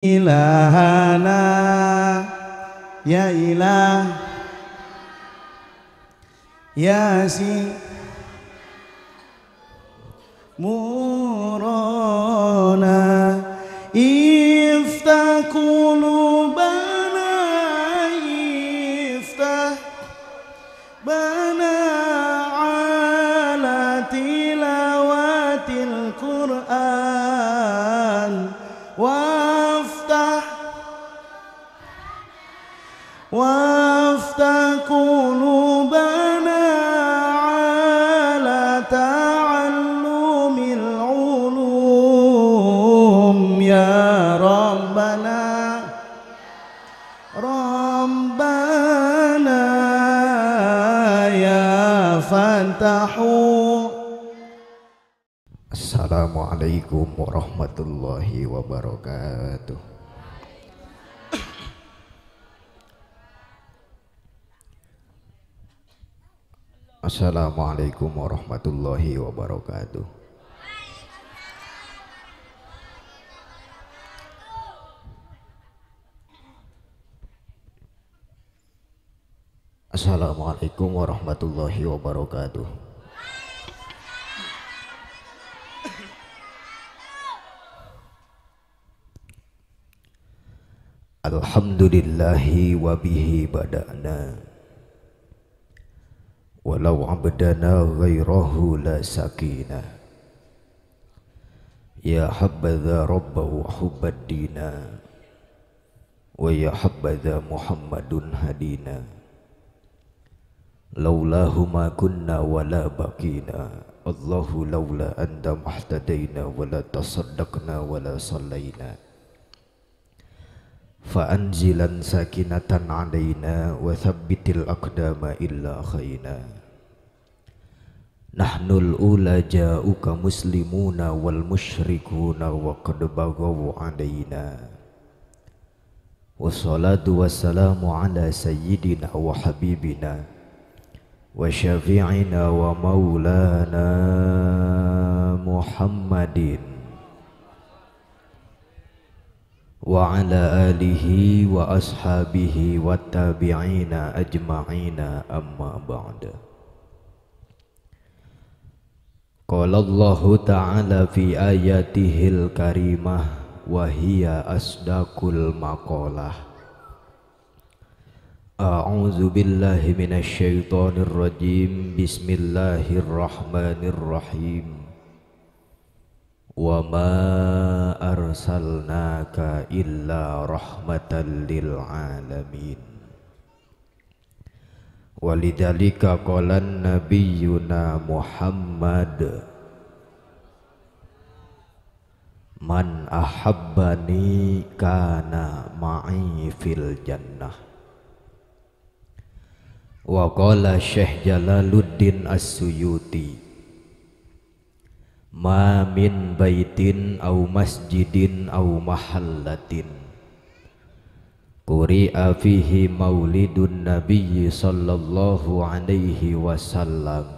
ilahana ya ilah ya si murona iftah qulubana iftah bana ala tilawatil Qur'an وافتح قلوبنا على تعلم العلوم يا ربنا ربنا يا فتاح. Assalamualaikum warahmatullahi wabarakatuh. Assalamualaikum warahmatullahi wabarakatuh. Assalamualaikum warahmatullahi wabarakatuh. Alhamdulillahi wa bihi bada'na walau abdana ghairahu la sakina ya habadha rabbahu hubbad dina wa ya habadha muhammadun hadina laulahu ma kunna wala baqina Allahu laula anta mahtadaina wala tasaddaqna wala sallaina fa'anzilan sakinatan alaina wa thabbitil aqdama illa khayna nahnul ula ja'uka muslimuna wal musyrikuna wa qad baghaw alaina wassalatu wassalamu ala sayyidina wa habibina wa syafi'ina wa maulana Muhammadin wa ala alihi wa ashabihi wa tabi'ina ajma'ina amma ba'da. Qala Allahu ta'ala fi ayatihil karimah wa hiya asdaqul maqalah. A'udzu billahi minasy syaithanir rajim. Bismillahirrahmanirrahim. Wa ma arsalnaka illa rahmatan lil alamin. Walidzalika qala nabiyyuna Muhammad man ahabbani kana ma'i fil jannah. Wa qala Syekh Jalaluddin As-Suyuti ma min baitin au masjidin au mahallatin quri'a fihi maulidun nabiyyi sallallahu alaihi wasallam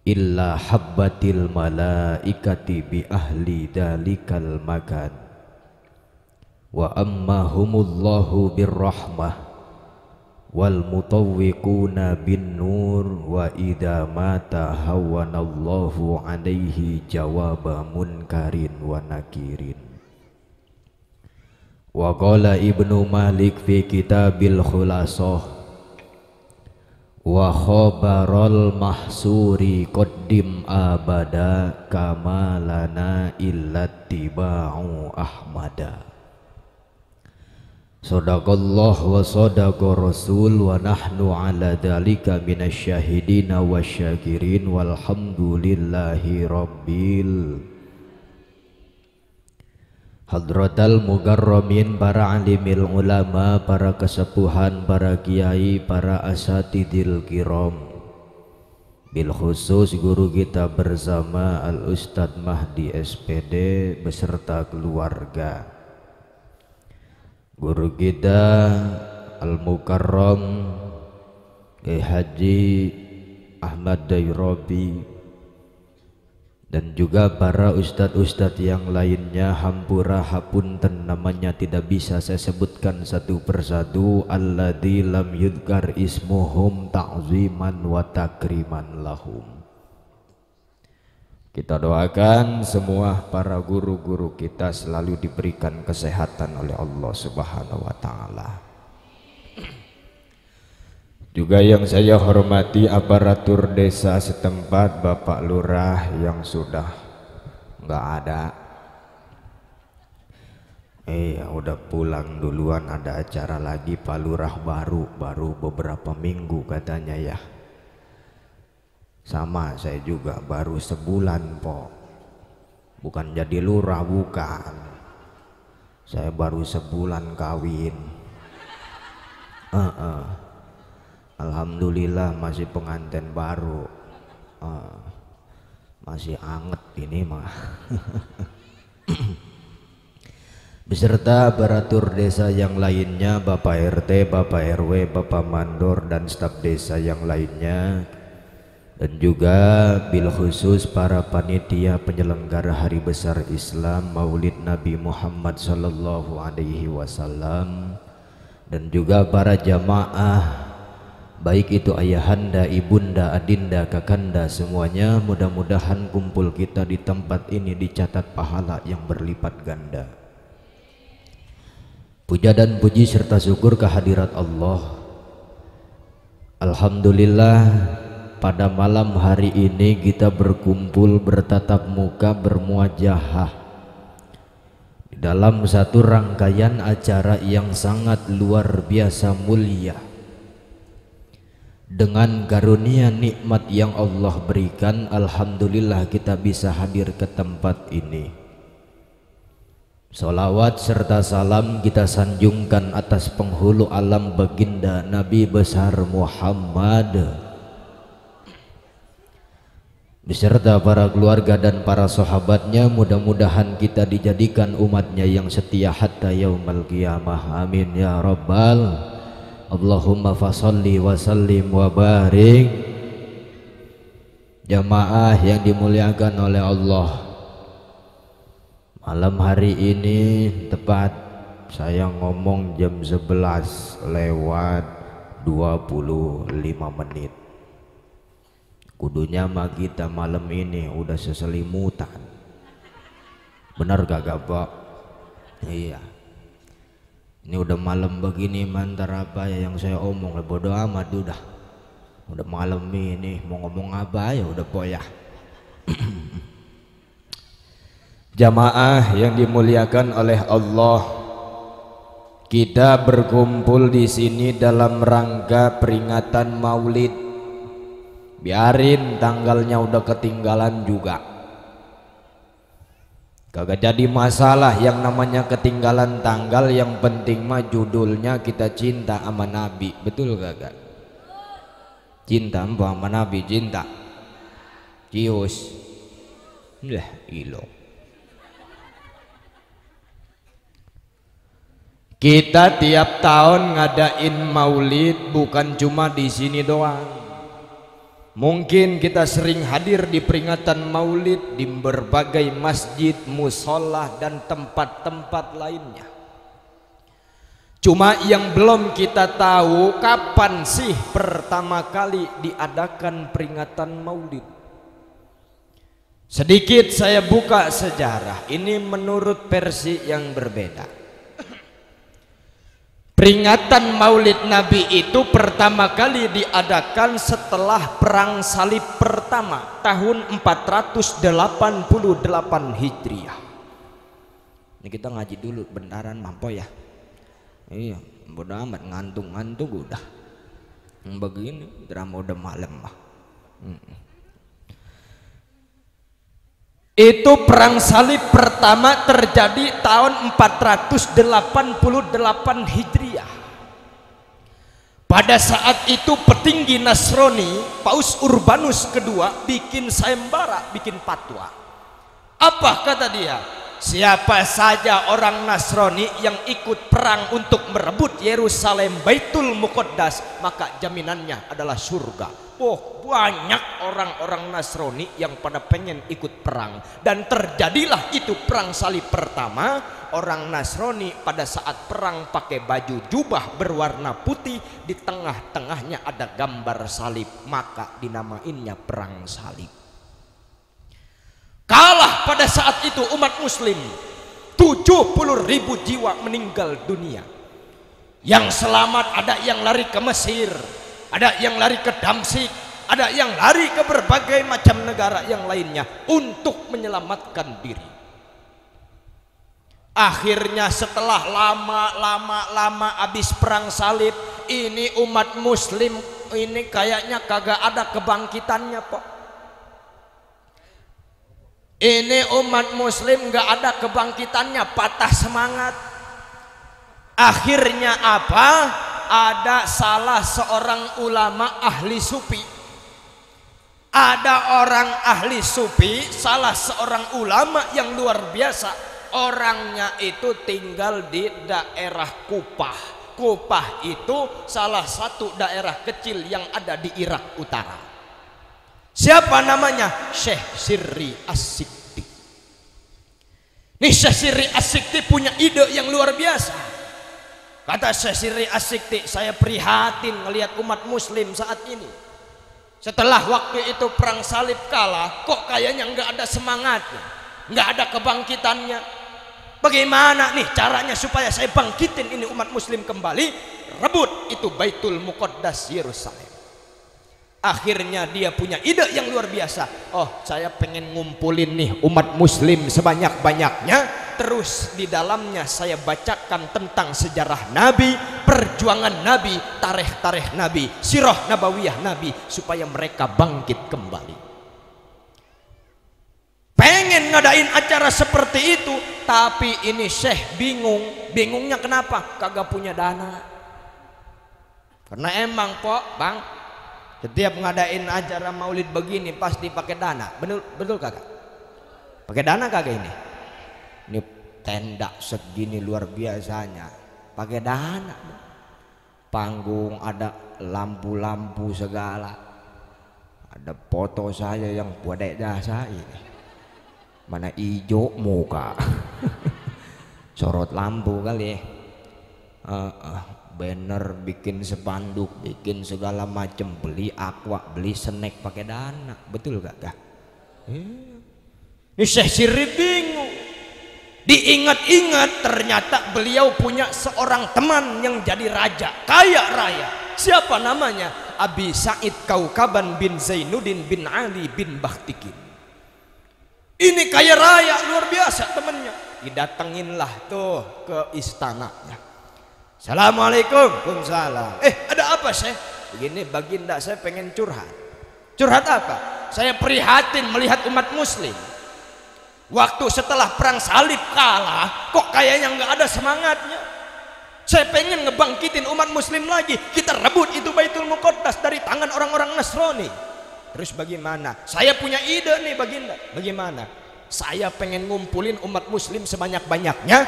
illa habbatil malaikati bi ahli dalikal makan wa ammahumullahu birrahmah wal mutawwiquna bin nur wa idza mata hawanallahu alaihi jawaba munkarin wa nakirin. Wa qala Ibnu Malik fi kitabil khulasah wa khabarul mahsuri qaddim abada kama lana illa tiba'u ahmada. Sadaqallah wa sadaqa rasul wa nahnu ala dhalika minasyahidina wa syakirin walhamdulillahi rabbil. Hadratal mugarramin, para alimil ulama, para kesepuhan, para kiai, para asatidil kiram, bil khusus guru kita bersama Al Ustadz Mahdi SPD beserta keluarga, guru kita Al-Mukarram Kiai Haji Ahmad Dairabi, dan juga para ustadz-ustadz yang lainnya. Hampura hapunten, namanya tidak bisa saya sebutkan satu persatu. Alladzi lam yudhkar ismuhum ta'ziman wa takriman lahum. Kita doakan semua para guru-guru kita selalu diberikan kesehatan oleh Allah Subhanahu wa taala. Juga yang saya hormati aparatur desa setempat, Bapak Lurah yang sudah nggak ada, udah pulang duluan, ada acara lagi. Pak Lurah baru beberapa minggu katanya ya. Sama saya juga baru sebulan po, bukan jadi lurah, bukan, saya baru sebulan kawin. Alhamdulillah masih pengantin baru, masih anget ini mah. Beserta aparatur desa yang lainnya, Bapak RT, Bapak RW, Bapak Mandor dan staf desa yang lainnya, dan juga bil khusus para panitia penyelenggara hari besar Islam Maulid Nabi Muhammad sallallahu alaihi wasallam, dan juga para jamaah, baik itu ayahanda, ibunda, adinda, kakanda, semuanya. Mudah-mudahan kumpul kita di tempat ini dicatat pahala yang berlipat ganda. Puja dan puji serta syukur kehadirat Allah. Alhamdulillah, pada malam hari ini kita berkumpul bertatap muka, bermuajahah di dalam satu rangkaian acara yang sangat luar biasa mulia. Dengan karunia nikmat yang Allah berikan, alhamdulillah kita bisa hadir ke tempat ini. Salawat serta salam kita sanjungkan atas penghulu alam baginda Nabi besar Muhammad beserta para keluarga dan para sahabatnya. Mudah-mudahan kita dijadikan umatnya yang setia hatta yaumal qiyamah. Amin ya rabbal Allahumma fasalli wa sallim wa barik. Jamaah yang dimuliakan oleh Allah, malam hari ini tepat saya ngomong jam 11 lewat 25 menit. Kudunya mah kita malam ini udah seselimutan. Benar gak Pak? Iya. Ini udah malam begini, mantar apa ya yang saya omong, bodo amat udah malam ini mau ngomong apa ya udah poyah. Jamaah yang dimuliakan oleh Allah, kita berkumpul di sini dalam rangka peringatan Maulid. Biarin tanggalnya udah ketinggalan juga, kagak jadi masalah yang namanya ketinggalan tanggal. Yang penting mah judulnya kita cinta sama Nabi, betul kagak? Cinta sama Nabi, cinta cius lah ilo. Kita tiap tahun ngadain Maulid, bukan cuma di sini doang. Mungkin kita sering hadir di peringatan Maulid di berbagai masjid, musola dan tempat-tempat lainnya. Cuma yang belum kita tahu, kapan sih pertama kali diadakan peringatan Maulid. Sedikit saya buka sejarah, ini menurut versi yang berbeda. Peringatan Maulid Nabi itu pertama kali diadakan setelah Perang Salib pertama tahun 488 Hijriah. Ini kita ngaji dulu bentaran mampo ya. Iya, bodo amat, ngantung udah. Begini drama udah malam mah. Itu perang salib pertama terjadi tahun 488 Hijriah. Pada saat itu petinggi Nasrani Paus Urbanus II bikin sayembara, bikin fatwa. Apa kata dia? siapa saja orang Nasrani yang ikut perang untuk merebut Yerusalem Baitul Muqaddas, maka jaminannya adalah surga. Oh, banyak orang-orang Nasrani yang pada pengen ikut perang, dan terjadilah itu perang salib pertama. Orang Nasrani pada saat perang pakai baju jubah berwarna putih, di tengah-tengahnya ada gambar salib, maka dinamainnya perang salib. Kalah pada saat itu umat muslim, 70.000 jiwa meninggal dunia. Yang selamat ada yang lari ke Mesir, ada yang lari ke Damsyik, ada yang lari ke berbagai macam negara yang lainnya untuk menyelamatkan diri. Akhirnya setelah lama habis perang salib, ini umat muslim ini kayaknya kagak ada kebangkitannya, Pak. Ini umat muslim gak ada kebangkitannya, patah semangat. Akhirnya apa? Ada salah seorang ulama ahli sufi. Ada orang ahli sufi, salah seorang ulama yang luar biasa. Orangnya itu tinggal di daerah Kupah. Kupah itu salah satu daerah kecil yang ada di Irak Utara. Siapa namanya? Syekh Sirri As-Sikti. Nih Syekh Sirri As-Sikti punya ide yang luar biasa. Kata Syekh Sirri As-Sikti, saya prihatin melihat umat muslim saat ini. Setelah waktu itu perang salib kalah, kok kayaknya nggak ada semangatnya, nggak ada kebangkitannya. Bagaimana nih caranya supaya saya bangkitin ini umat muslim kembali, rebut itu Baitul Muqaddas Yerusalem. Akhirnya dia punya ide yang luar biasa. Oh, saya pengen ngumpulin nih umat muslim sebanyak-banyaknya, terus di dalamnya saya bacakan tentang sejarah Nabi, perjuangan Nabi, tarikh Nabi, sirah nabawiyah Nabi, supaya mereka bangkit kembali. Pengen ngadain acara seperti itu, tapi ini Syekh bingung. Bingungnya kenapa? Kagak punya dana. Karena emang Bang, setiap ngadain acara maulid begini pasti pakai dana. Betul kagak? Pakai dana kagak ini? Ini tenda segini luar biasanya, pakai dana. Panggung ada lampu-lampu segala. Ada foto saya yang buat jasa ini. Mana ijo muka. Sorot lampu kali ya. Banner, bikin spanduk, bikin segala macam, beli aqua, beli snack pakai dana. Betul gak? Ini Syekh Sirri bingung. Diingat-ingat ternyata beliau punya seorang teman yang jadi raja, kaya raya. Siapa namanya? Abi Sa'id Kaukaban bin Zainuddin bin Ali bin Bakhtikin. Ini kaya raya luar biasa temannya. Didatanginlah tuh ke istananya. Assalamualaikum. Waalaikumsalam. Ada apa Syekh? Begini baginda, saya pengen curhat. Curhat apa? Saya prihatin melihat umat muslim. Waktu setelah perang salib kalah, kok kayaknya nggak ada semangatnya. Saya pengen ngebangkitin umat muslim lagi. Kita rebut itu Baitul Muqaddas dari tangan orang-orang Nasrani. Terus bagaimana? Saya punya ide nih baginda. Bagaimana? Saya pengen ngumpulin umat muslim sebanyak-banyaknya,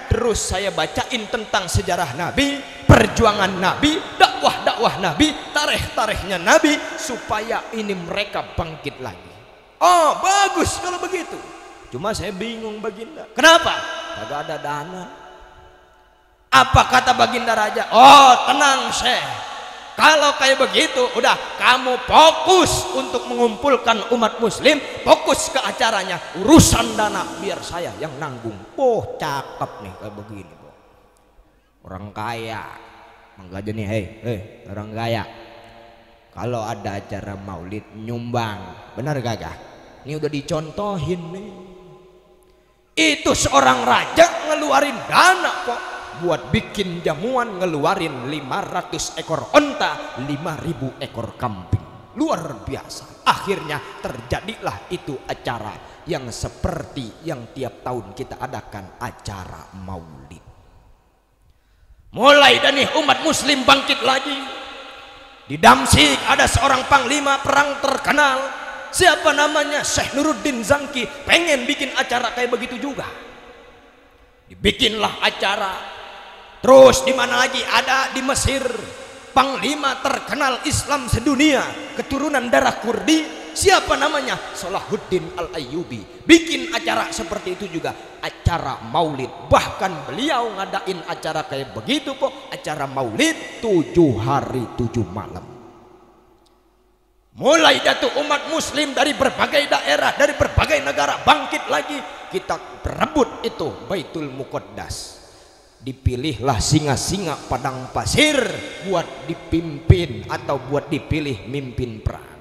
terus saya bacain tentang sejarah Nabi, perjuangan Nabi, dakwah Nabi, tarikh-tarikhnya Nabi, supaya ini mereka bangkit lagi. Oh, bagus kalau begitu. Cuma saya bingung baginda. Kenapa? Kagak ada dana. Apa kata baginda raja? Oh, tenang Syekh. Kalau kayak begitu, udah kamu fokus untuk mengumpulkan umat muslim, fokus ke acaranya, urusan dana biar saya yang nanggung. Oh, cakep nih kayak begini, orang kaya. Enggak aja nih, orang kaya. Kalau ada acara maulid nyumbang, benar gak? Ini udah dicontohin nih. Itu seorang raja ngeluarin dana kok. Buat bikin jamuan ngeluarin 500 ekor onta, 5.000 ekor kambing. Luar biasa. Akhirnya terjadilah itu acara yang seperti yang tiap tahun kita adakan, acara maulid. Mulai dari umat muslim bangkit lagi. Di Damsyik ada seorang panglima perang terkenal. Siapa namanya? Syekh Nuruddin Zangki. Pengen bikin acara kayak begitu juga. Dibikinlah acara. Terus di mana lagi? Ada di Mesir, panglima terkenal Islam sedunia, keturunan darah Kurdi. Siapa namanya? Salahuddin Al-Ayyubi. Bikin acara seperti itu juga, acara maulid. Bahkan beliau ngadain acara kayak begitu kok, acara maulid 7 hari 7 malam. Mulai jatuh umat muslim dari berbagai daerah, dari berbagai negara bangkit lagi. Kita berebut itu Baitul Muqaddas. Dipilihlah singa-singa padang pasir buat dipimpin atau buat dipilih mimpin perang.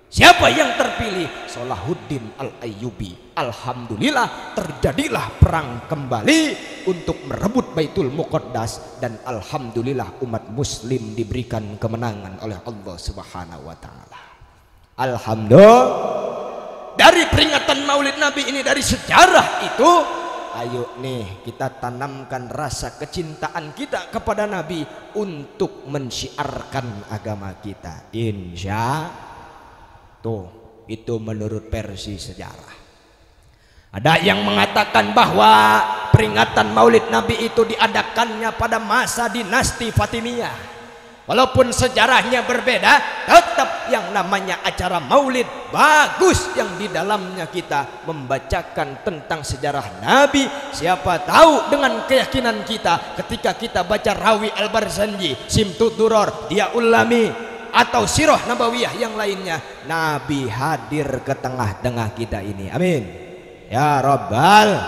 Siapa yang terpilih? Salahuddin Al-Ayyubi. Alhamdulillah terjadilah perang kembali untuk merebut Baitul Muqaddas, dan alhamdulillah umat muslim diberikan kemenangan oleh Allah Subhanahu wa taala. Alhamdulillah. Dari peringatan Maulid Nabi ini, dari sejarah itu, ayo nih kita tanamkan rasa kecintaan kita kepada Nabi untuk mensyiarkan agama kita. Insya tuh, itu menurut versi sejarah. Ada yang mengatakan bahwa peringatan Maulid Nabi itu diadakannya pada masa dinasti Fatimiyah. Walaupun sejarahnya berbeda, tetap yang namanya acara maulid bagus, yang di dalamnya kita membacakan tentang sejarah Nabi. Siapa tahu dengan keyakinan kita ketika kita baca Rawi Al-Barzanji, Simtud Duror, Diaul Lami, atau Sirah Nabawiyah yang lainnya, Nabi hadir ke tengah-tengah kita ini. Amin ya Rabbal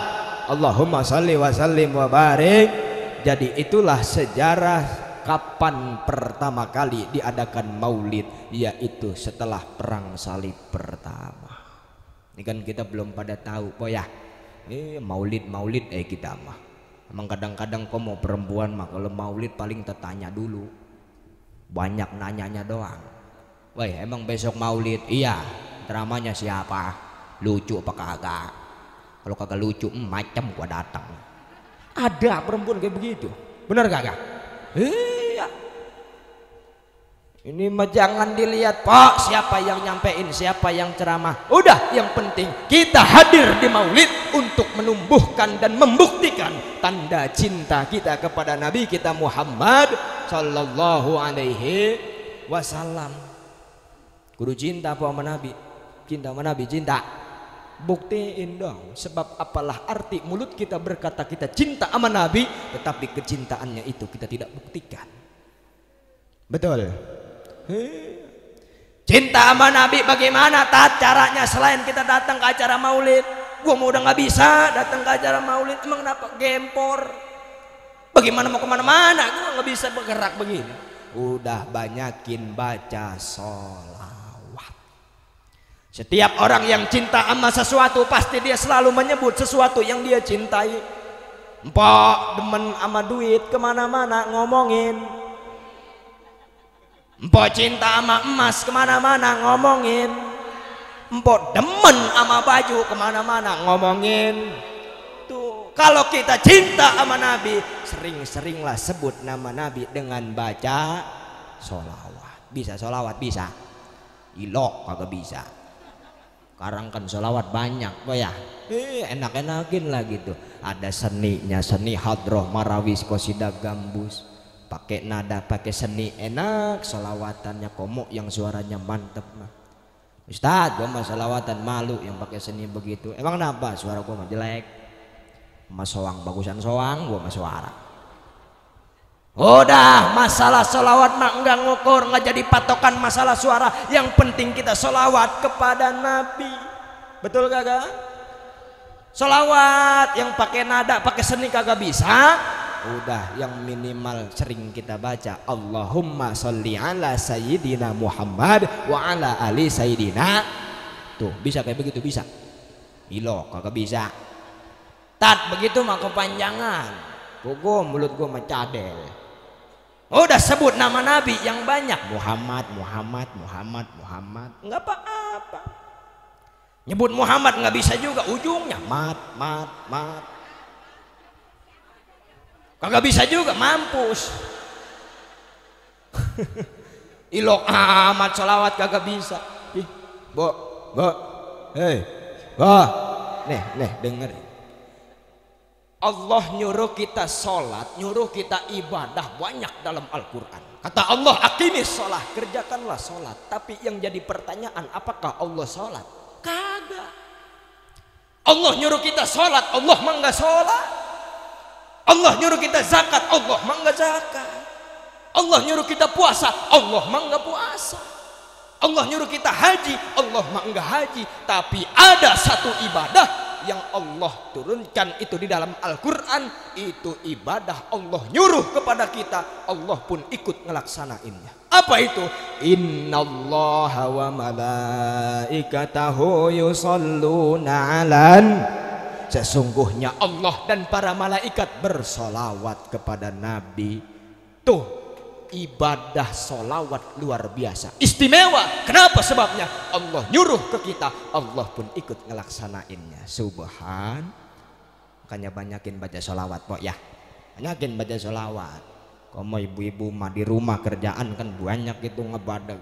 Allahumma salli wa sallim wa barik. Jadi itulah sejarah kapan pertama kali diadakan maulid, yaitu setelah perang salib pertama. Ini kan kita belum pada tahu kok ya, maulid kita mah. Emang kadang-kadang kok mau perempuan mah kalau maulid paling tertanya dulu, banyak nanyanya doang. Woi, emang besok maulid? Iya. Dramanya siapa? Lucu apa kagak? Kalau kagak lucu, macam gua datang. Ada perempuan kayak begitu, bener kagak? Iya. Ini mah jangan dilihat Pak siapa yang nyampein, siapa yang ceramah. Udah, yang penting kita hadir di maulid untuk menumbuhkan dan membuktikan tanda cinta kita kepada Nabi kita Muhammad sallallahu alaihi wasallam. Kudu cinta apa sama Nabi? Cinta sama Nabi, cinta. Buktiin dong. Sebab apalah arti mulut kita berkata kita cinta sama Nabi, tetapi kecintaannya itu kita tidak buktikan. Betul. Cinta sama Nabi bagaimana caranya selain kita datang ke acara maulid? Gua mau udah nggak bisa datang ke acara maulid, emang kenapa? Gempor. Bagaimana mau kemana-mana? Gua nggak bisa bergerak begini. Udah banyakin baca sholawat. Setiap orang yang cinta sama sesuatu pasti dia selalu menyebut sesuatu yang dia cintai. Mpok demen sama duit, kemana-mana ngomongin. Mpok cinta sama emas, kemana-mana ngomongin. Mpok demen sama baju, kemana-mana ngomongin. Tuh, kalau kita cinta sama Nabi, sering-seringlah sebut nama Nabi dengan baca sholawat. Bisa sholawat? Bisa. Ilok kagak bisa. Sekarang kan sholawat banyak, kok ya? Enak-enakin lah gitu. Ada seninya, seni hadroh, marawis, qasidah, gambus. Pakai nada, pakai seni, enak. Sholawatannya komuk yang suaranya mantep mah. Ustadz, gua mah sholawatan malu yang pakai seni begitu. Emang kenapa? Suara gua mah jelek. Mas soang, bagusan soang, gua mah suara. Udah, masalah sholawat mah enggak ngukur, enggak jadi patokan masalah suara. Yang penting kita sholawat kepada Nabi. Betul kagak? Sholawat yang pakai nada, pakai seni kagak bisa. Udah, yang minimal sering kita baca Allahumma sholli ala sayyidina Muhammad wa ala ali sayyidina. Tuh, bisa kayak begitu, bisa. Ilo kagak bisa. Tat, begitu mah kepanjangan. Gua mulut gua mah cadel. Udah sebut nama Nabi yang banyak, Muhammad, nggak apa-apa. Nyebut Muhammad nggak bisa juga, ujungnya mat. Kagak bisa juga, mampus. Ilok amat sholawat kagak bisa. Bo, hei, nih dengerin. Allah nyuruh kita sholat, nyuruh kita ibadah banyak dalam Al-Quran. Kata Allah, aqimis sholat, kerjakanlah sholat. Tapi yang jadi pertanyaan, apakah Allah sholat? Kagak. Allah nyuruh kita sholat, Allah mah nggak sholat. Allah nyuruh kita zakat, Allah mah nggak zakat. Allah nyuruh kita puasa, Allah mah nggak puasa. Allah nyuruh kita haji, Allah mah nggak haji. Tapi ada satu ibadah yang Allah turunkan itu di dalam Al-Quran, itu ibadah Allah nyuruh kepada kita, Allah pun ikut ngelaksanainnya. Apa itu? Innallaha wa malaikatahu yusalluna alan, sesungguhnya Allah dan para malaikat bersolawat kepada Nabi. Tuh, ibadah solawat luar biasa, istimewa. Kenapa? Sebabnya Allah nyuruh ke kita, Allah pun ikut ngelaksanainnya. Subhan. Makanya banyakin baca solawat, Pok ya. Banyakin baca solawat. Kamu ibu-ibu mah di rumah kerjaan kan banyak itu ngebadag.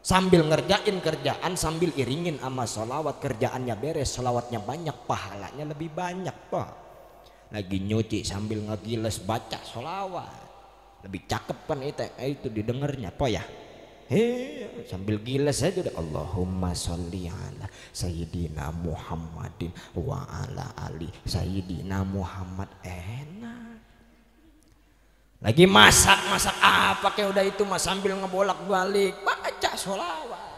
Sambil ngerjain kerjaan, sambil iringin sama solawat, kerjaannya beres, solawatnya banyak, pahalanya lebih banyak, Pok. Lagi nyuci sambil ngegiles baca solawat, lebih cakep kan itu didengarnya, po ya. Sambil giles aja udah Allahumma sholli ala sayyidina Muhammadin wa ala ali sayyidina Muhammad. Enak. Lagi masak apa kayak udah itu mas, sambil ngebolak-balik baca sholawat.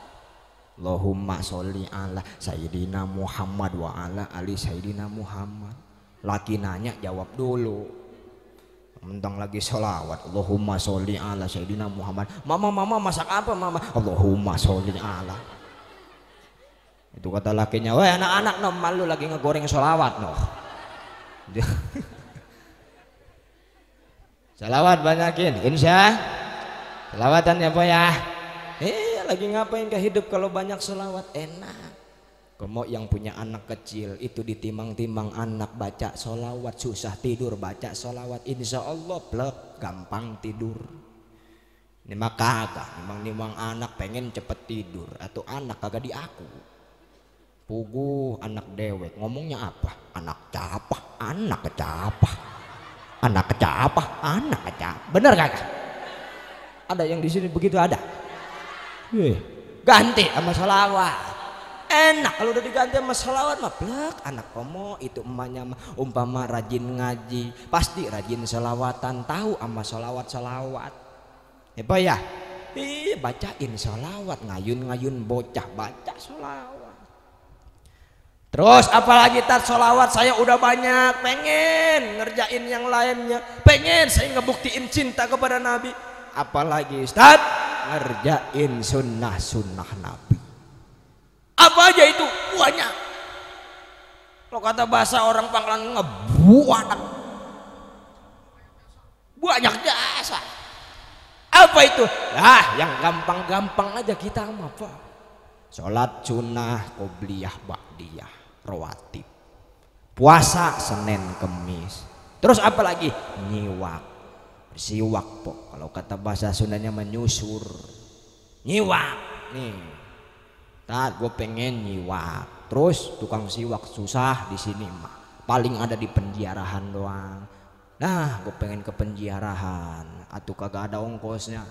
Allahumma sholli ala sayyidina Muhammad wa ala ali sayyidina Muhammad. Laki nanya jawab dulu. Mentang lagi sholawat, Allahumma sholli ala sayyidina Muhammad. Mama masak apa mama? Allahumma sholli ala. Itu kata lakinya, wah anak-anak no, malu lagi ngegoreng sholawat no. Sholawat banyakin, insya. Sholawatan ya po ya. Lagi ngapain ke hidup kalau banyak sholawat? Enak. Kamu yang punya anak kecil itu ditimang-timang anak baca sholawat, susah tidur baca sholawat, insya Allah plek gampang tidur. Ini mah kagak, nimang-nimang anak pengen cepet tidur, atau anak kagak diaku. Pugu anak dewek ngomongnya apa? Anak capah, anak kecapah, anak kecapah, anak kecapah. Bener kagak? Ada yang di sini begitu ada? Ganti sama sholawat. Enak kalau udah diganti sama sholawat mah plek. Anak komo itu emaknya mah umpama rajin ngaji pasti rajin sholawatan, tahu sama sholawat. Apa ya? Bacain sholawat, ngayun bocah baca sholawat. Terus apalagi tar sholawat saya udah banyak, pengen ngerjain yang lainnya, pengen saya ngebuktiin cinta kepada Nabi. Apalagi Ustaz ngerjain sunnah Nabi. Apa aja itu banyak. Kalau kata bahasa orang Pangkalan ngebuanak, banyak jasa. Apa itu? Yang gampang-gampang aja kita mah apa? Sholat sunnah, qobliyah, ba'diyah, rawatib. Puasa Senin Kemis. Terus apa lagi? Nyiwak, bersiwak po. Kalau kata bahasa Sundanya menyusur. Nyiwak nih. Gue pengen nyiwak, terus tukang siwak susah di sini mah, paling ada di penjarahan doang. Nah, gue pengen ke penjarahan, atuh kagak ada ongkosnya.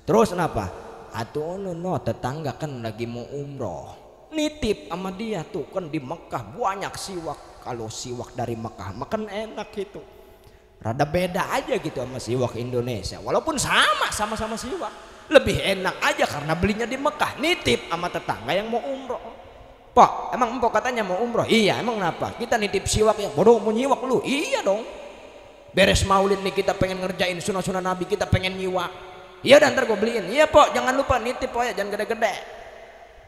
Terus kenapa? Atuh no tetangga kan lagi mau umroh, nitip sama dia tuh kan di Mekah banyak siwak. Kalau siwak dari Mekah makan enak gitu, rada beda aja gitu sama siwak Indonesia, walaupun sama-sama siwak. Lebih enak aja karena belinya di Mekah, nitip sama tetangga yang mau umroh. Pak, emang empok katanya mau umroh? Iya, emang kenapa? Kita nitip siwak ya, bodoh mau nyiwak lu? Iya dong. Beres maulid nih kita pengen ngerjain sunnah Nabi, kita pengen nyiwak. Iya dan ntar gue beliin. Iya Pok, jangan lupa nitip Pok ya, jangan gede-gede.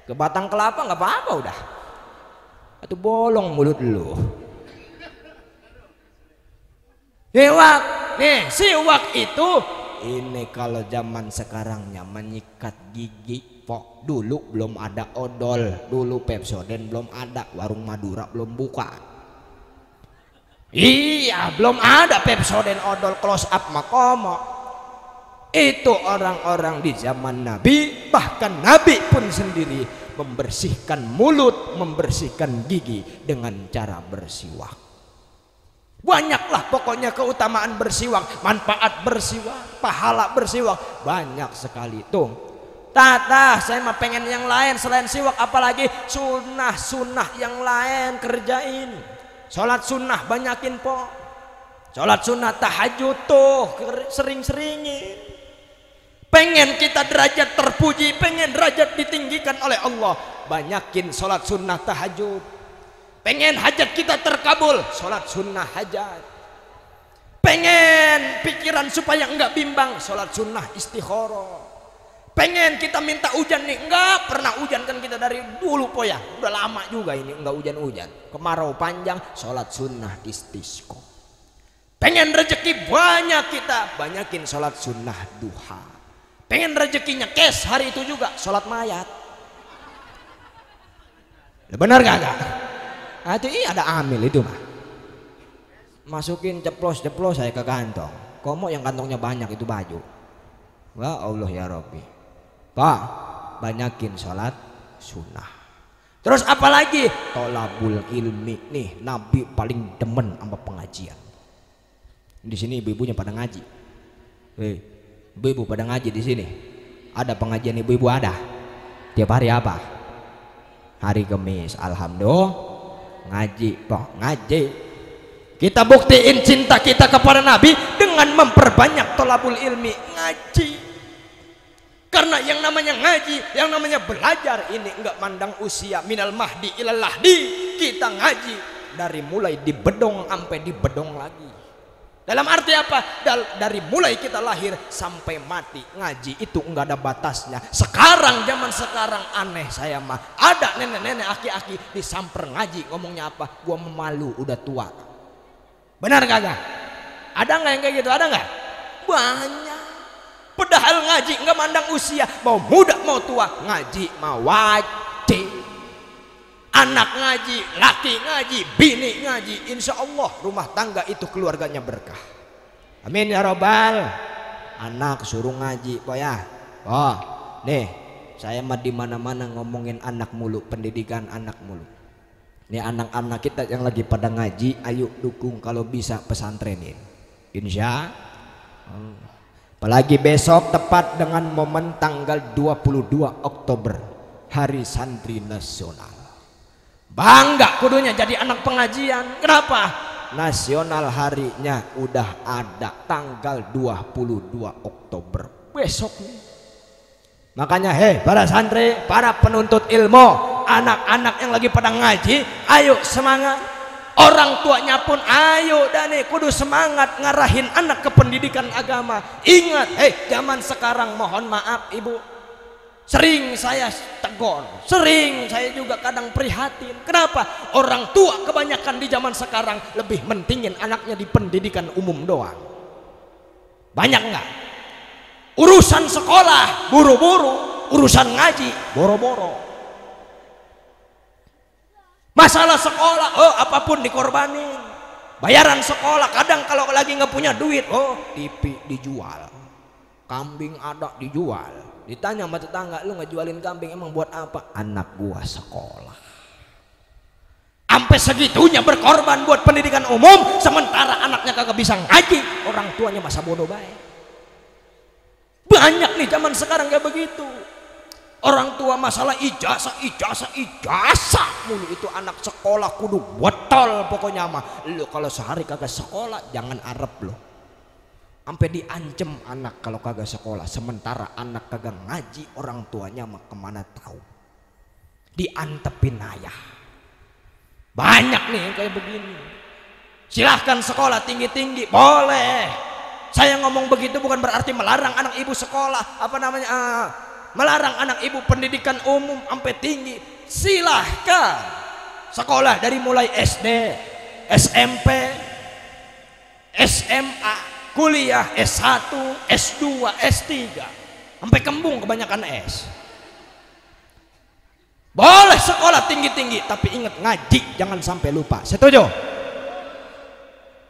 Ke Batang Kelapa nggak apa-apa udah. Atau bolong mulut lu. Siwak, nih siwak itu. Ini kalau zaman sekarangnya menyikat gigi Pok. Dulu belum ada odol, dulu Pepsodent belum ada, warung Madura belum buka. Iya belum ada Pepsodent odol close up makomo. Itu orang-orang di zaman Nabi, bahkan Nabi pun sendiri membersihkan mulut, membersihkan gigi dengan cara bersiwak. Banyaklah pokoknya keutamaan bersiwak, manfaat bersiwak, pahala bersiwak, banyak sekali tuh. Tata, saya mah pengen yang lain selain siwak, apalagi sunnah yang lain kerjain. Sholat sunnah banyakin po, sholat sunnah tahajud tuh sering-seringin. Pengen kita derajat terpuji, pengen derajat ditinggikan oleh Allah, banyakin sholat sunnah tahajud. Pengen hajat kita terkabul, sholat sunnah hajat. Pengen pikiran supaya enggak bimbang, sholat sunnah istikharah. Pengen kita minta hujan nih, enggak pernah hujan kan kita dari dulu po ya, udah lama juga ini enggak hujan-hujan. Kemarau panjang, sholat sunnah istisqa. Pengen rezeki banyak kita, banyakin sholat sunnah duha. Pengen rezekinya cash hari itu juga, sholat mayat. Benar gak? Itu ada amil itu mah, masukin ceplos saya ke kantong. Komo yang kantongnya banyak itu baju. Wah Allah ya Rabbi, Pak banyakin sholat sunnah. Terus apalagi tolabul ilmi nih, Nabi paling demen sama pengajian. Di sini ibu-ibunya pada ngaji. Ibu-ibu pada ngaji di sini. Ada pengajian ibu-ibu ada. Tiap hari apa? Hari Kamis, alhamdulillah. Ngaji, Pak, ngaji. Kita buktiin cinta kita kepada Nabi dengan memperbanyak tolabul ilmi, ngaji. Karena yang namanya ngaji, yang namanya belajar ini enggak mandang usia, minal mahdi ilal lahdi. Kita ngaji dari mulai di bedong sampai di bedong lagi. Dalam arti apa? Dari mulai kita lahir sampai mati, ngaji itu enggak ada batasnya. Sekarang, zaman sekarang aneh saya mah, ada nenek-nenek aki-aki disamper ngaji, ngomongnya apa? Gua memalu udah tua. Benar kagak? Ada nggak yang kayak gitu? Ada nggak? Banyak. Padahal ngaji enggak mandang usia, mau muda mau tua, ngaji mau wajib. Anak ngaji, laki ngaji, bini ngaji, insya Allah rumah tangga itu keluarganya berkah. Amin ya robbal. Anak suruh ngaji, po ya. Oh, nih saya mah di mana-mana ngomongin anak mulu, pendidikan anak mulu. Nih anak-anak kita yang lagi pada ngaji, ayo dukung kalau bisa pesantrenin. Insya Allah. Apalagi besok tepat dengan momen tanggal 22 Oktober, Hari Santri Nasional. Bangga kudunya jadi anak pengajian. Kenapa? Nasional harinya udah ada tanggal 22 Oktober besok nih. Makanya para santri, para penuntut ilmu, anak-anak yang lagi pada ngaji, ayo semangat. Orang tuanya pun ayo Dani kudu semangat ngarahin anak ke pendidikan agama. Ingat, zaman sekarang mohon maaf ibu, sering saya tegur, sering saya juga kadang prihatin. Kenapa? Orang tua kebanyakan di zaman sekarang lebih mentingin anaknya di pendidikan umum doang. Banyak enggak? Urusan sekolah buru-buru, urusan ngaji boro-boro. Masalah sekolah, apapun dikorbanin. Bayaran sekolah, kadang kalau lagi nggak punya duit, TV dijual, kambing ada dijual. Ditanya sama tetangga, lu ngejualin kambing emang buat apa? Anak gua sekolah. Sampai segitunya berkorban buat pendidikan umum, sementara anaknya kagak bisa ngaji, orang tuanya masa bodoh baik. Banyak nih zaman sekarang kayak begitu. Orang tua masalah ijazah mulu, itu anak sekolah kudu botol pokoknya mah. Lu kalau sehari kagak sekolah jangan arep lo. Sampai diancem anak kalau kagak sekolah, sementara anak kagak ngaji, orang tuanya mah kemana tahu, diantepin ayah. Banyak nih yang kayak begini. Silahkan sekolah tinggi-tinggi boleh, saya ngomong begitu bukan berarti melarang anak ibu sekolah, melarang anak ibu pendidikan umum sampai tinggi. Silahkan sekolah dari mulai SD, SMP, SMA, kuliah S1, S2, S3 sampai kembung kebanyakan S. Boleh sekolah tinggi-tinggi, tapi ingat ngaji jangan sampai lupa. Setuju?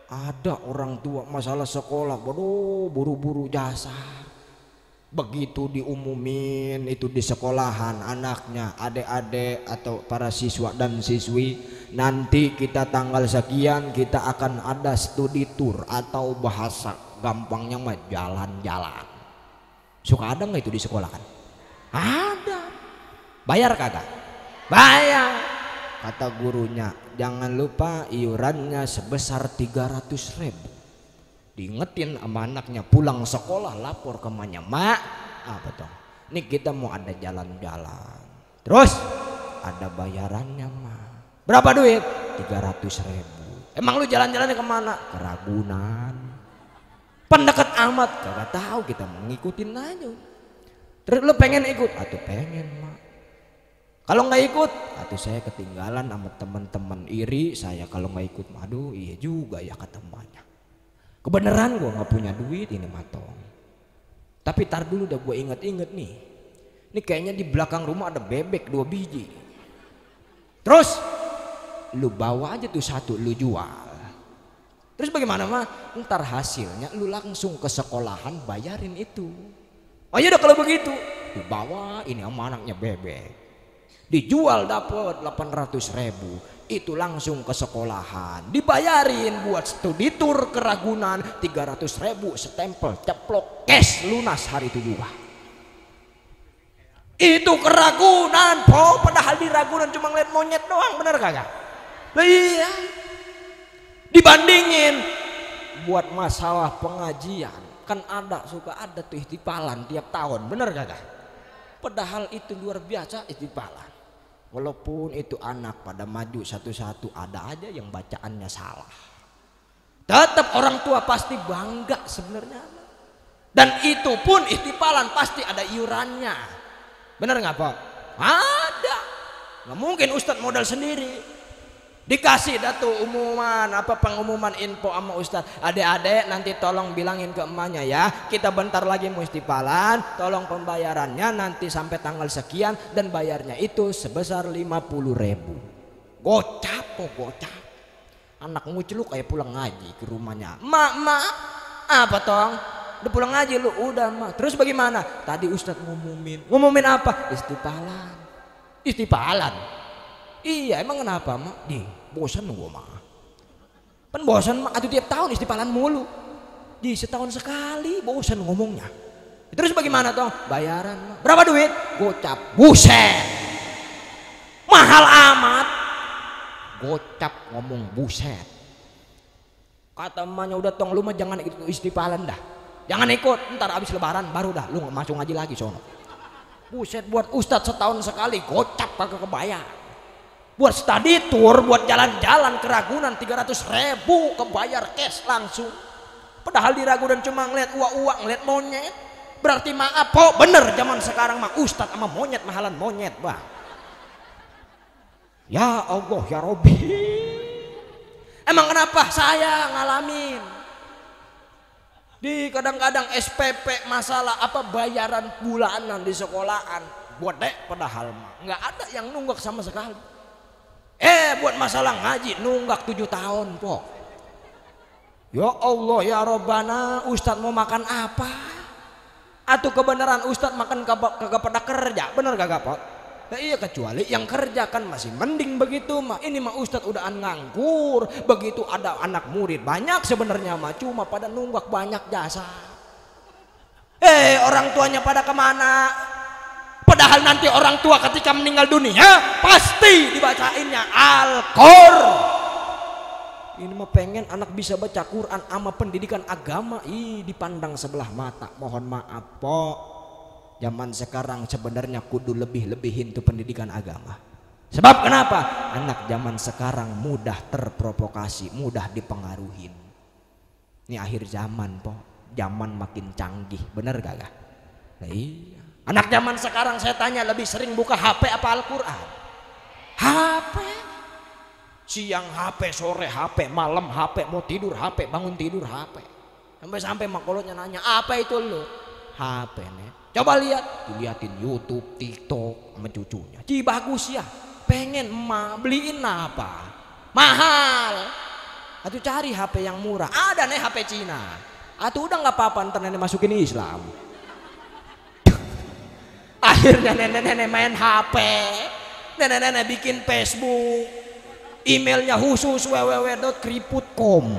Ada orang tua masalah sekolah, bodoh, buru-buru jasa. Begitu diumumin itu di sekolahan anaknya, adik-adik atau para siswa dan siswi, nanti kita tanggal sekian kita akan ada studi tour atau bahasa gampangnya mah jalan-jalan. Suka ada nggak itu di sekolahan? Ada. Bayar kagak? Bayar. Kata gurunya, jangan lupa iurannya sebesar 300.000. Diingetin sama anaknya, pulang sekolah lapor ke emaknya, mak apa toh, nih kita mau ada jalan-jalan, terus ada bayarannya mak. Berapa duit? 300.000. Emang lu jalan-jalannya kemana? Ke Ragunan. Pendekat amat, kagak tahu, kita mau ngikutin aja. Terus lu pengen ikut? Atuh pengen mak. Kalau nggak ikut, atuh saya ketinggalan sama teman-teman iri saya kalau nggak ikut. Aduh iya juga ya kata emaknya. Kebeneran gue nggak punya duit ini matong. Tapi tar dulu udah gue inget-inget nih. Ini kayaknya di belakang rumah ada bebek 2 biji. Terus lu bawa aja tuh 1 lu jual. Terus bagaimana mah? Ntar hasilnya lu langsung ke sekolahan bayarin itu. Oh iya udah kalau begitu dibawa ini sama anaknya bebek. Dijual dapat 800.000. Itu langsung ke sekolahan dibayarin buat studi tour ke Ragunan 300.000 stempel ceplok cash lunas hari itu juga. Itu ke Ragunan po, padahal di Ragunan cuma ngeliat monyet doang, bener kagak? Lah iya. Dibandingin buat masalah pengajian kan suka ada tuh ihtifalan tiap tahun, bener kagak? Padahal itu luar biasa ihtifalan. Walaupun itu anak pada maju satu-satu, ada aja yang bacaannya salah. Tetap orang tua pasti bangga sebenarnya. Dan itu pun ihtifalan pasti ada iurannya. Bener nggak Pak? Ada. Nggak mungkin Ustadz modal sendiri. Dikasih dah tuh pengumuman info sama Ustadz, adik-adik nanti tolong bilangin ke emaknya ya, kita bentar lagi mau istifalan, tolong pembayarannya nanti sampai tanggal sekian dan bayarnya itu sebesar 50.000. Gocap kok gocap. Anak ngucluk kayak pulang ngaji ke rumahnya, mak apa tong? Udah pulang ngaji lu? Udah mak. Terus bagaimana? Tadi Ustadz ngumumin apa? Istifalan. Iya emang kenapa mak? Bosan gua mah. Kan bosan mak, atuh tiap tahun istifalan mulu. Setahun sekali bosan ngomongnya. Terus bagaimana toh? Bayaran mak. Berapa duit? Gocap. Buset. Mahal amat. Gocap ngomong buset. Kata emaknya udah tong lu mah jangan ikut istifalan dah. Jangan ikut, ntar abis lebaran baru dah lu masuk ngaji lagi sono. Buset buat Ustadz setahun sekali gocap kagak kebayar. Buat study tour, buat jalan-jalan ke Ragunan 300.000 kebayar cash langsung. Padahal di Ragunan cuma ngeliat uak-uak, ngeliat monyet. Berarti maaf po, bener zaman sekarang mah Ustadz sama monyet mahalan monyet bang. Ya Allah ya Robbi. Emang kenapa saya ngalamin? Di kadang-kadang SPP masalah bayaran bulanan di sekolahan. Buat padahal mah nggak ada yang nunggak sama sekali. Buat masalah ngaji nunggak 7 tahun po. Ya Allah ya Rabbana, Ustadz mau makan apa? Atau kebenaran Ustadz makan kagak pada kerja, bener kagak po? Nah, iya kecuali yang kerja kan masih mending begitu mah. Ini mah Ustadz udah nganggur, begitu ada anak murid banyak sebenarnya mah cuma pada nunggak banyak jasa. Orang tuanya pada kemana? Padahal nanti orang tua ketika meninggal dunia pasti dibacainnya Al-Qur. Ini mah pengen anak bisa baca Quran sama pendidikan agama, dipandang sebelah mata. Mohon maaf po, zaman sekarang sebenarnya kudu lebih-lebihin tuh pendidikan agama. Sebab kenapa? Anak zaman sekarang mudah terprovokasi, mudah dipengaruhin. Ini akhir zaman po, zaman makin canggih, bener gak? Nah, iya. Anak zaman sekarang saya tanya lebih sering buka HP apa Al-Quran? HP. Siang HP, sore HP, malam HP, mau tidur HP, bangun tidur HP. Sampai makolotnya nanya, apa itu lu? HP nih. Coba lihat, diliatin YouTube, TikTok sama cucunya. Bagus ya. Pengen emak beliin apa? Mahal. Atau cari HP yang murah. Ada nih HP Cina. Atau udah nggak apa-apa ntar nenek masukin Islam. Akhirnya nenek-nenek main HP, nenek-nenek bikin Facebook, emailnya khusus www.keriput.com.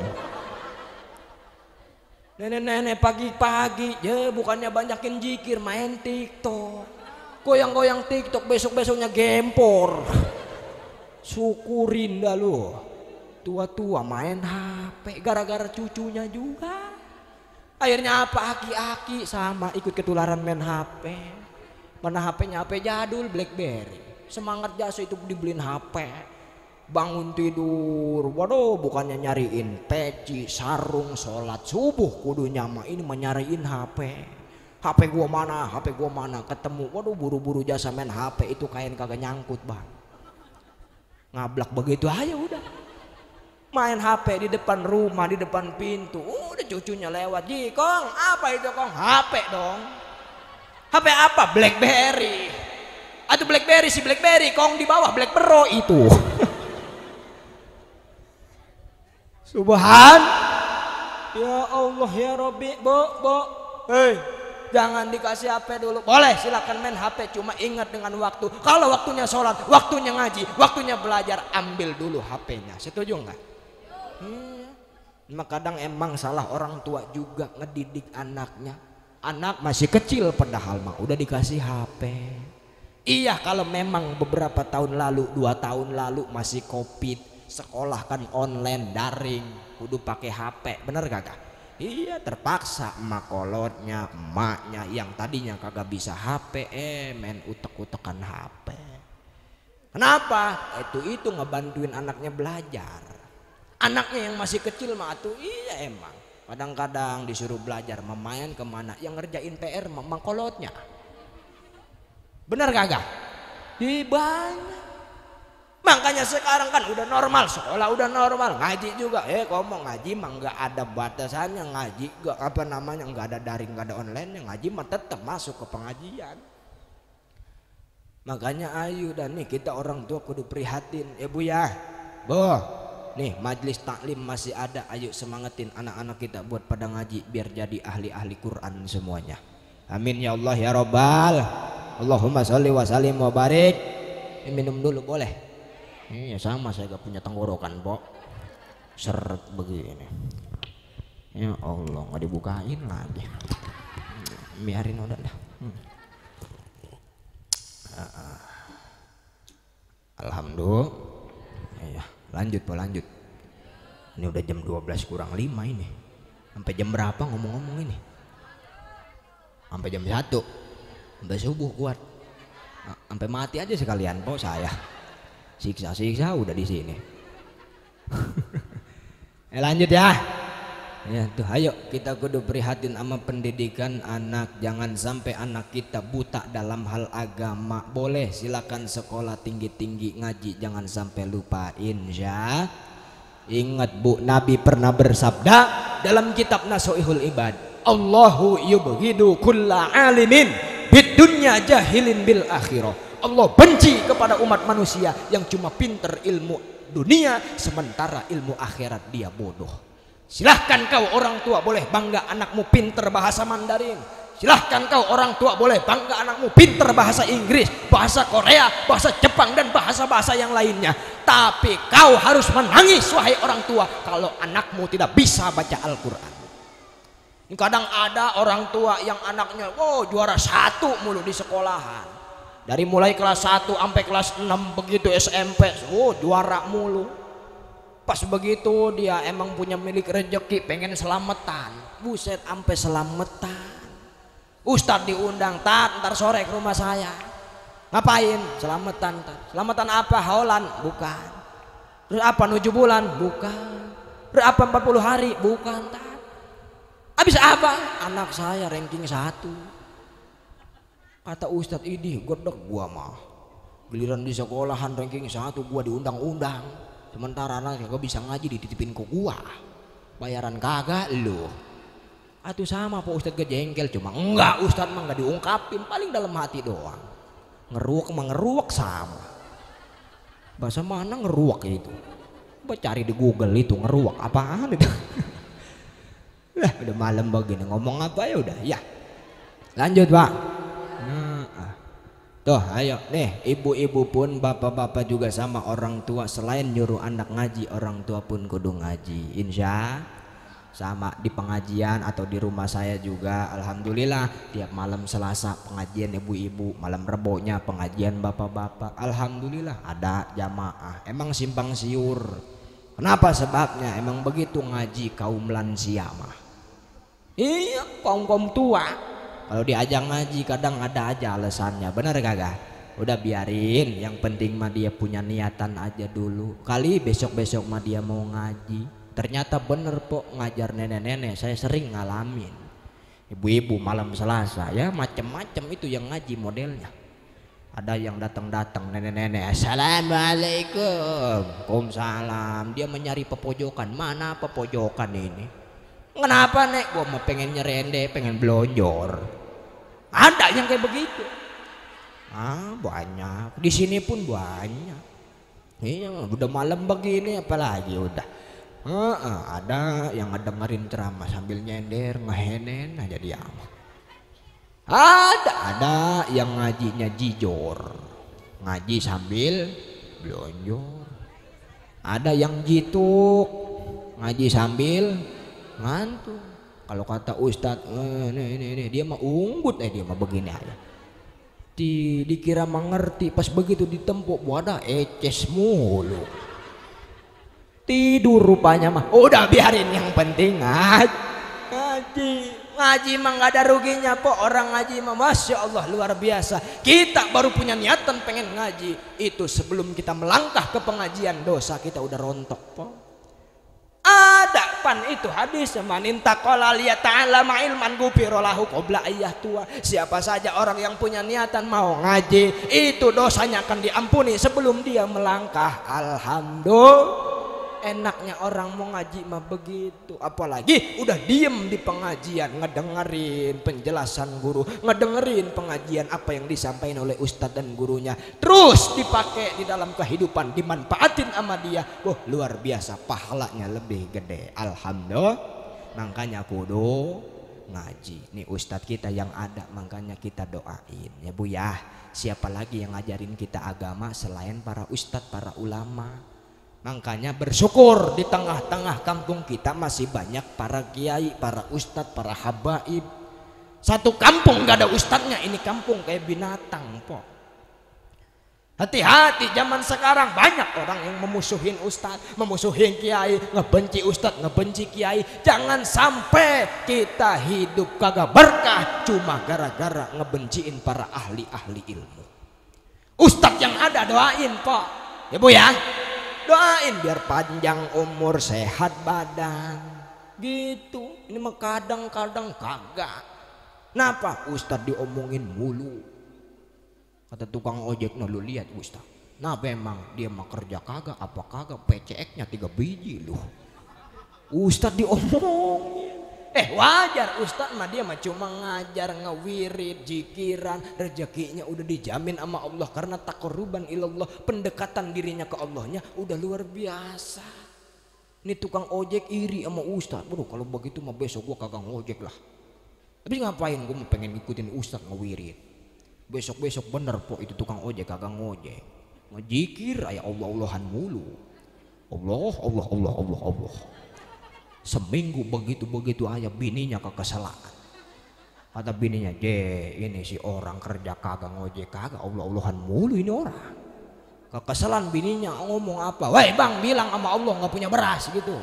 Nenek-nenek pagi-pagi, ya bukannya banyakin zikir, main TikTok, goyang-goyang TikTok, besok-besoknya gempor. Syukurin dah lu, tua-tua main HP, gara-gara cucunya juga. Akhirnya apa, aki-aki sama ikut ketularan main HP. Mana HP-nya HP jadul BlackBerry. Semangat jasa itu dibeliin HP. Bangun tidur, waduh bukannya nyariin peci, sarung, sholat subuh kudunya mah ini menyariin HP. HP gua mana, HP gua mana, ketemu, waduh buru-buru jasa main HP itu kain kagak nyangkut bang. Ngablak begitu aja udah. Main HP di depan rumah, di depan pintu, udah cucunya lewat, "Ji Kong, apa itu Kong?" HP dong. HP apa? BlackBerry. Atau BlackBerry, si BlackBerry, Kong di bawah Black Pro itu. Subhan. Ya Allah ya Robbi, Bo. Hei, jangan dikasih HP dulu. Boleh silakan main HP, cuma ingat dengan waktu. Kalau waktunya sholat, waktunya ngaji, waktunya belajar, ambil dulu HP-nya. Setuju nggak? Maka kadang emang salah orang tua juga ngedidik anaknya. Anak masih kecil padahal mah udah dikasih HP. Iya kalau memang beberapa tahun lalu, 2 tahun lalu masih COVID, sekolah kan online daring, kudu pakai HP, bener kagak? Iya terpaksa emak kolotnya, emaknya yang tadinya kagak bisa HP, main utek-utekan HP. Kenapa? Itu ngebantuin anaknya belajar. Anaknya yang masih kecil mah tuh iya emang kadang-kadang disuruh belajar memain kemana, yang ngerjain PR memang kolotnya. Bener kagak? Di banyak. Makanya sekarang kan udah normal, sekolah udah normal, ngaji juga. Ngomong ngaji mah nggak ada batasannya, ngaji nggak apa namanya, nggak ada daring, nggak ada online, ngaji mah tetap masuk ke pengajian. Makanya ayo dan nih kita orang tua kudu prihatin, Bu ya, nih majelis taklim masih ada, ayo semangatin anak-anak kita buat pada ngaji biar jadi ahli-ahli Quran semuanya. Amin ya Allah ya Rabbal. Allahumma sholli wa sallim wa barik. Minum dulu boleh? Iya sama, saya gak punya tenggorokan Pok, seret begini. Ya Allah nggak dibukain lagi, biarin udah dah. Alhamdulillah. Ya, lanjut Pak, lanjut. Ini udah jam 12 kurang 5 ini. Sampai jam berapa ngomong-ngomong ini? Sampai jam 1. Sampai subuh kuat. Sampai mati aja sekalian Pok saya. Siksa-siksa udah di sini. Lanjut ya. Ya tuh, ayo kita kudu prihatin sama pendidikan anak. Jangan sampai anak kita buta dalam hal agama. Boleh silakan sekolah tinggi-tinggi ngaji, jangan sampai lupain ya. Ingat Bu, Nabi pernah bersabda dalam kitab Nasuhul Ibad, Allahu yubghidu kulla alimin bid dunya jahilin bil akhirah. Allah benci kepada umat manusia yang cuma pinter ilmu dunia sementara ilmu akhirat dia bodoh. Silahkan kau orang tua boleh bangga anakmu pinter bahasa Mandarin. Silahkan kau orang tua boleh bangga anakmu pinter bahasa Inggris, bahasa Korea, bahasa Jepang dan bahasa-bahasa yang lainnya. Tapi kau harus menangis wahai orang tua kalau anakmu tidak bisa baca Al-Quran. Kadang ada orang tua yang anaknya juara 1 mulu di sekolahan. Dari mulai kelas 1 sampai kelas 6 begitu SMP, juara mulu. Pas begitu dia emang punya milik rezeki, pengen selamatan, buset sampai selamatan. Ustadz diundang, ntar sore ke rumah saya. Ngapain? Selamatan. Selamatan apa? Haulan? Bukan. Terus apa? 7 bulan? Bukan. Terus apa? 40 hari? Bukan. Habis apa? Anak saya ranking 1. Kata Ustadz, idih gedek gua mah. Giliran di sekolahan ranking 1 gua diundang-undang. Sementara anak gak bisa ngaji dititipin ke gua, bayaran kagak lu. Atuh sama Pak Ustadz kejengkel, cuma enggak, Ustadz mah gak diungkapin, paling dalam hati doang. Ngeruak mah ngeruak sama. Bahasa mana ngeruak itu? Coba cari di Google itu ngeruak apaan itu. Lah udah malam begini ngomong apa ya udah ya. Lanjut Pak. Tuh ayo nih, ibu-ibu pun bapak-bapak juga sama orang tua, selain nyuruh anak ngaji, orang tua pun kudu ngaji. Insya sama di pengajian atau di rumah saya juga, alhamdulillah tiap malam Selasa pengajian ibu-ibu, malam Rebonya pengajian bapak-bapak, alhamdulillah ada jamaah. Emang simpang siur, kenapa sebabnya? Emang begitu ngaji kaum lansia mah. Iya, kaum tua kalau diajak ngaji kadang ada aja alasannya, bener kagak? Udah biarin, yang penting mah dia punya niatan aja dulu. Kali besok-besok mah dia mau ngaji. Ternyata bener pok, ngajar nenek-nenek, saya sering ngalamin. Ibu-ibu malam Selasa ya macem-macem itu yang ngaji modelnya. Ada yang datang-datang nenek-nenek, assalamualaikum, waalaikumsalam. Dia mencari pepojokan, mana pepojokan ini? Kenapa nek? Gua mau pengen nyerende, pengen blonjor. Ada yang kayak begitu. Banyak. Di sini pun banyak. Iya, udah malam begini apalagi udah. Ada yang ngedengerin ceramah sambil nyender, ngehenen aja dia. Ada yang ngajinya jijor, ngaji sambil blonjor. Ada yang jituk, ngaji sambil ngantuk. Kalau kata Ustadz nih dia mah unggut dia mah begini aja, dikira mengerti, pas begitu ditempuk wadah eces mulu, tidur rupanya mah. Udah biarin, yang penting ngaji mah nggak ada ruginya po. Orang ngaji mah masya Allah luar biasa. Kita baru punya niatan pengen ngaji, itu sebelum kita melangkah ke pengajian dosa kita udah rontok po. Ada pan itu hadis, man intaqala liya ta'ala ma'ilman gufira lahu qabla ayyah tua. Siapa saja orang yang punya niatan mau ngaji, itu dosanya akan diampuni sebelum dia melangkah. Alhamdulillah. Enaknya orang mau ngaji mah begitu, apalagi udah diem di pengajian ngedengerin penjelasan guru, ngedengerin pengajian apa yang disampaikan oleh ustadz dan gurunya, terus dipakai di dalam kehidupan, dimanfaatin sama dia. Luar biasa, pahalanya lebih gede. Alhamdulillah. Makanya kudu ngaji. Nih ustadz kita yang ada, makanya kita doain ya Bu ya. Siapa lagi yang ngajarin kita agama selain para ustadz, para ulama? Makanya bersyukur di tengah-tengah kampung kita masih banyak para kiai, para ustadz, para habaib. Satu kampung gak ada ustadznya, ini kampung kayak binatang po. Hati-hati, zaman sekarang banyak orang yang memusuhin ustadz, memusuhin kiai, ngebenci ustadz, ngebenci kiai. Jangan sampai kita hidup kagak berkah cuma gara-gara ngebenciin para ahli-ahli ilmu. Ustadz yang ada doain po ya Bu ya, doain biar panjang umur, sehat badan gitu. Ini mah kadang-kadang kagak. Kenapa? Ustadz diomongin mulu. Kata tukang ojek, nah lu lihat Ustadz, nah memang dia mah kerja kagak apa kagak, PCX-nya 3 biji loh. Ustadz diomongin. Wajar, Ustadz mah dia mah cuma ngajar, ngewirid, jikiran, rezekinya udah dijamin sama Allah karena taqarruban ilallah, pendekatan dirinya ke Allahnya udah luar biasa. Ini tukang ojek iri sama Ustadz, bro kalau begitu mah besok gua kagak ngojek lah. Tapi ngapain, gua mau pengen ngikutin Ustadz ngewirid. Besok-besok bener po itu tukang ojek kagak ngojek, ngejikir ya Allah-Allahan mulu. Allah. Seminggu begitu aja bininya kekesalan. Kata bininya, ini si orang kerja kagak ngojek kagak, Allah-Allahan mulu ini orang. Kekesalan bininya ngomong apa? Woi bang, bilang sama Allah nggak punya beras gitu.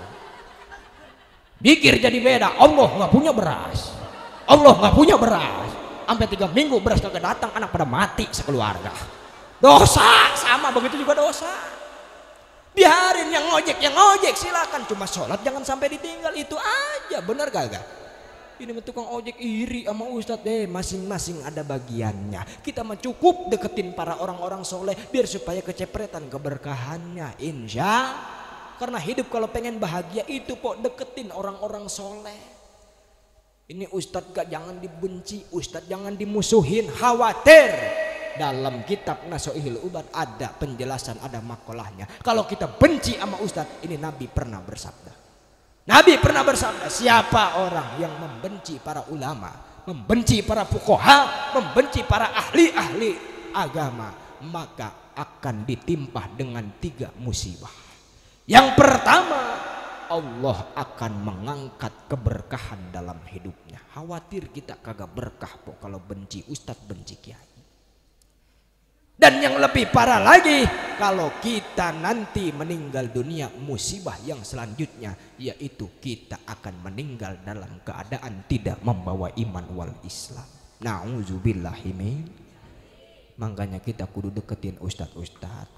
Pikir jadi beda, Allah nggak punya beras. Allah nggak punya beras. Sampai 3 minggu beras kagak datang, anak pada mati sekeluarga. Dosa, sama begitu juga dosa. Biarin yang ngojek silakan, cuma sholat jangan sampai ditinggal, itu aja. Bener kagak? Ini tukang ojek iri sama ustadz, masing-masing ada bagiannya. Kita mah cukup deketin para orang-orang soleh biar supaya kecepretan keberkahannya, insya. Karena hidup kalau pengen bahagia itu kok deketin orang-orang soleh. Ini ustadz gak jangan dibenci, ustadz jangan dimusuhin, khawatir. Dalam kitab Nasuhil Ubad ada penjelasan, ada makolahnya. Kalau kita benci sama ustadz, ini Nabi pernah bersabda. Nabi pernah bersabda, siapa orang yang membenci para ulama, membenci para fuqaha, membenci para ahli-ahli, agama, maka akan ditimpa dengan 3 musibah. Yang pertama, Allah akan mengangkat keberkahan dalam hidupnya. Khawatir kita kagak berkah po kalau benci ustadz, benci kiai. Dan yang lebih parah lagi, kalau kita nanti meninggal dunia, musibah yang selanjutnya yaitu kita akan meninggal dalam keadaan tidak membawa iman wal Islam. Na'udzubillahimin. Makanya kita kudu deketin ustadz,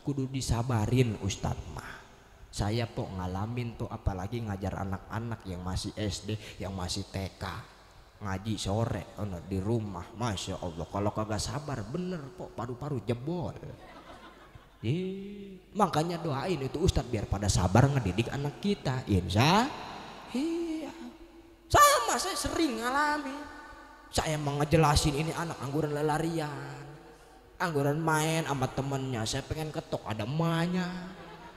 kudu disabarin ustadz mah. Saya po ngalamin tuh, apalagi ngajar anak-anak yang masih SD, yang masih TK, ngaji sore di rumah, masya Allah. Kalau kagak sabar bener po, paru-paru jebol. Makanya doain itu ustadz biar pada sabar ngedidik anak kita. Insya iya. Saya sering ngalamin. Saya mau ngejelasin ini anak angguran lelarian, angguran main sama temennya. Saya pengen ketok, ada emaknya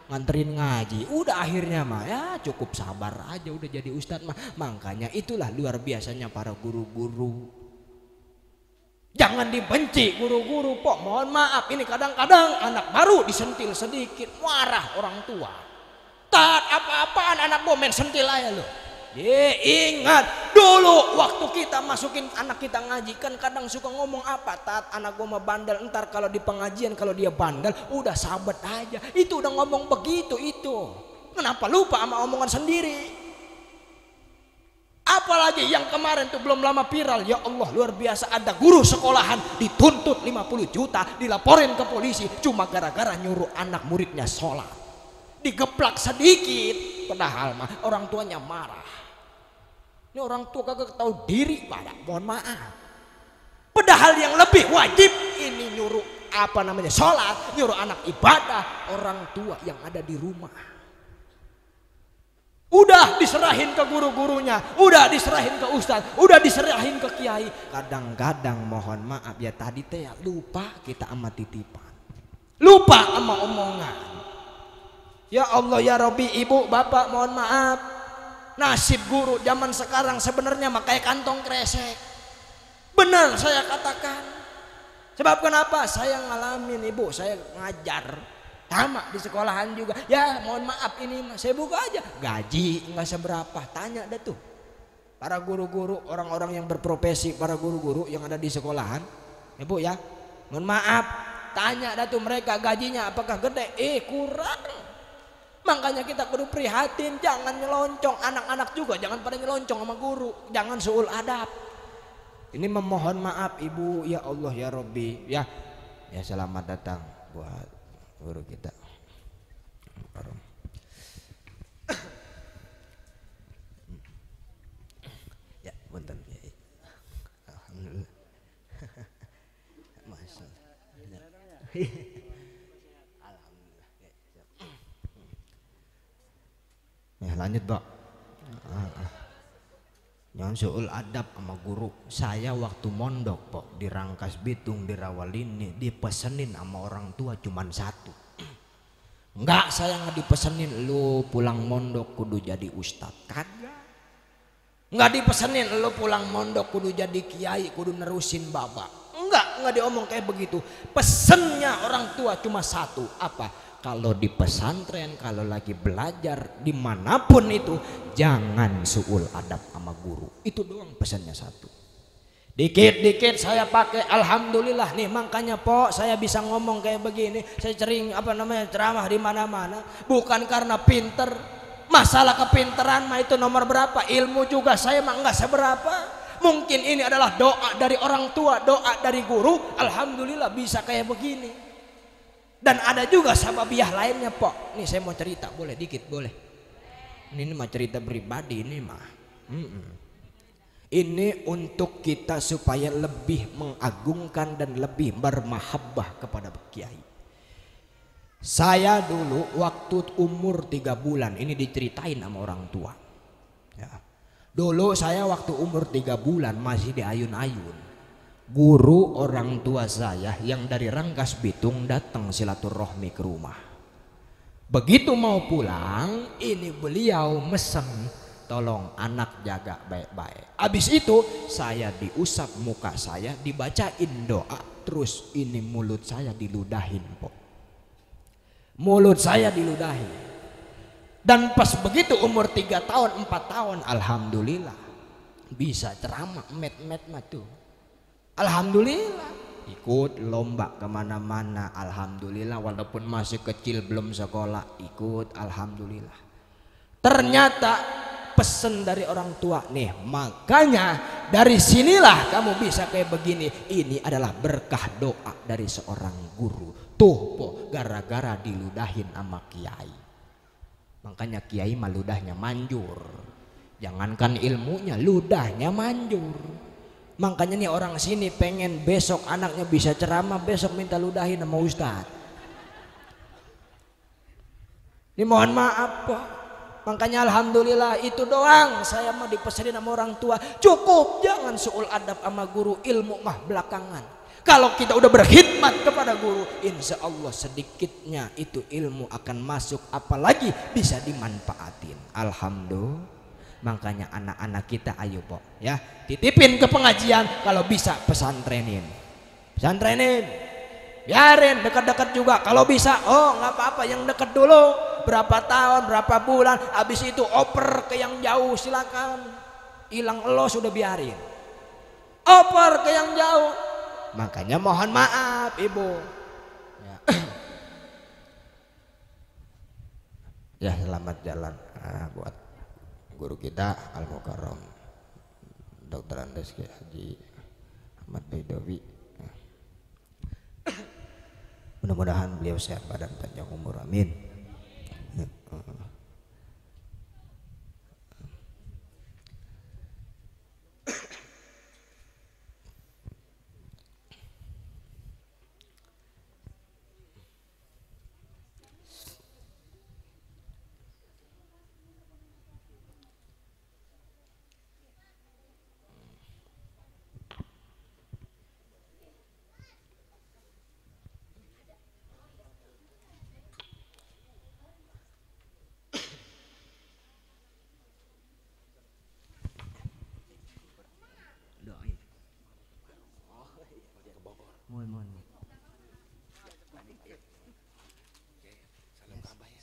nganterin ngaji. Udah akhirnya mah ya cukup sabar aja, udah jadi ustadz mah. Makanya itulah luar biasanya para guru-guru. Jangan dibenci guru-guru po. Mohon maaf, ini kadang-kadang anak baru disentil sedikit marah orang tua. Tak apa-apaan anak gua main sentil aja lo. Ingat dulu waktu kita masukin anak kita ngaji, kan kadang suka ngomong apa, tat anak gua mah bandel, ntar kalau di pengajian kalau dia bandel udah sahabat aja. Itu udah ngomong begitu itu. Kenapa lupa sama omongan sendiri? Apalagi yang kemarin tuh belum lama viral, ya Allah luar biasa, ada guru sekolahan dituntut 50 juta, dilaporin ke polisi cuma gara-gara nyuruh anak muridnya sholat. Digeplak sedikit, padahal mah orang tuanya marah. Ini orang tua kagak tahu diri pada, mohon maaf. Padahal yang lebih wajib ini nyuruh sholat, nyuruh anak ibadah, orang tua yang ada di rumah. Udah diserahin ke guru-gurunya, udah diserahin ke ustadz, udah diserahin ke kiai. Kadang-kadang mohon maaf ya tadi teh ya, lupa kita sama titipan, lupa sama omongan. Ya Allah ya Rabbi, ibu bapak mohon maaf. Nasib guru zaman sekarang sebenarnya mah kayak kantong kresek. Benar saya katakan. Sebab kenapa? Saya ngalamin ibu, saya ngajar sama di sekolahan juga. Ya mohon maaf ini mah saya buka aja, gaji nggak seberapa. Tanya dah tuh para guru-guru, orang-orang yang berprofesi, para guru-guru yang ada di sekolahan. Ibu ya, mohon maaf, tanya dah tuh mereka gajinya apakah gede? Kurang. Makanya kita kudu prihatin, jangan nyelonconk. Anak-anak juga jangan pada nyelonconk sama guru, jangan suul adab. Ini memohon maaf ibu, ya Allah ya Rabbi ya. Ya selamat datang buat guru kita. Ya punten. Alhamdulillah. Masyaallah. Ya lanjut Pak. Jangan suul adab sama guru. Saya waktu mondok Pak di Rangkas Bitung, di Rawalini, dipesenin sama orang tua cuman 1. Enggak, saya nggak dipesenin lu pulang mondok kudu jadi ustadz. Kagak. Nggak dipesenin lu pulang mondok kudu jadi kiai, kudu nerusin babak. Enggak diomong kayak begitu. Pesennya orang tua cuma 1, apa? Kalau di pesantren, kalau lagi belajar dimanapun itu, jangan suul adab sama guru. Itu doang pesannya 1. Dikit-dikit saya pakai alhamdulillah nih, makanya po saya bisa ngomong kayak begini. Saya sering ceramah di mana-mana, bukan karena pinter. Masalah kepinteran mah itu nomor berapa, ilmu juga saya mah nggak seberapa. Mungkin ini adalah doa dari orang tua, doa dari guru. Alhamdulillah bisa kayak begini. Dan ada juga sababiah lainnya Pok. Nih saya mau cerita, boleh dikit boleh. Ini mah cerita pribadi ini mah. Ini untuk kita supaya lebih mengagungkan dan lebih bermahabbah kepada kiai. Saya dulu waktu umur 3 bulan, ini diceritain sama orang tua. Ya. Dulu saya waktu umur 3 bulan masih di ayun-ayun. Guru orang tua saya yang dari Rangkas Bitung datang silaturahmi ke rumah. Begitu mau pulang, ini beliau mesen, tolong anak jaga baik-baik. Habis itu saya diusap muka saya, dibacain doa terus ini mulut saya diludahin po. Mulut saya diludahin. Dan pas begitu umur 3 tahun 4 tahun alhamdulillah bisa ceramah met-met mah tuh. Alhamdulillah ikut lomba kemana-mana, alhamdulillah walaupun masih kecil belum sekolah ikut, alhamdulillah. Ternyata pesen dari orang tua nih, makanya dari sinilah kamu bisa kayak begini. Ini adalah berkah doa dari seorang guru. Tuh po, gara-gara diludahin sama kiai. Makanya kiai mah ludahnya manjur. Jangankan ilmunya, ludahnya manjur. Makanya nih orang sini pengen besok anaknya bisa ceramah, besok minta ludahin sama ustadz. Ini mohon maaf Pak. Makanya alhamdulillah itu doang saya mah dipesenin sama orang tua. Cukup, jangan suul adab sama guru, ilmu mah belakangan. Kalau kita udah berkhidmat kepada guru, insya Allah sedikitnya itu ilmu akan masuk, apalagi bisa dimanfaatin. Alhamdulillah. Makanya anak-anak kita ayo po ya titipin ke pengajian, kalau bisa pesantrenin, biarin dekat-dekat juga kalau bisa. Oh nggak apa-apa yang dekat dulu berapa tahun berapa bulan, habis itu oper ke yang jauh silakan. Hilang lo sudah biarin, oper ke yang jauh. Makanya mohon maaf ibu ya, ya selamat jalan buat guru kita Al-Mukarram Dr. Andes Kiai Haji Ahmad Baidowi. Mudah-mudahan beliau sehat badan panjang umur, amin.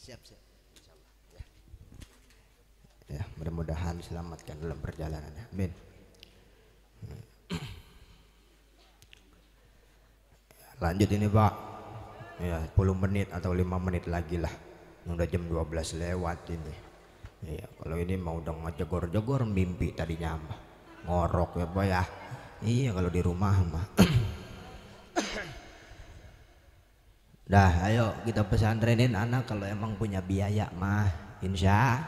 Siap. Ya, mudah-mudahan diselamatkan dalam perjalanan. Amin. Lanjut ini Pak. Ya, 10 menit atau 5 menit lagi lah. Udah jam 12 lewat ini. Iya, kalau ini mau udah ngejegor-jegor mimpi tadinya mah. Ngorok ya Pak ya. Iya kalau di rumah mah. Dah ayo kita pesantrenin anak kalau emang punya biaya mah, insya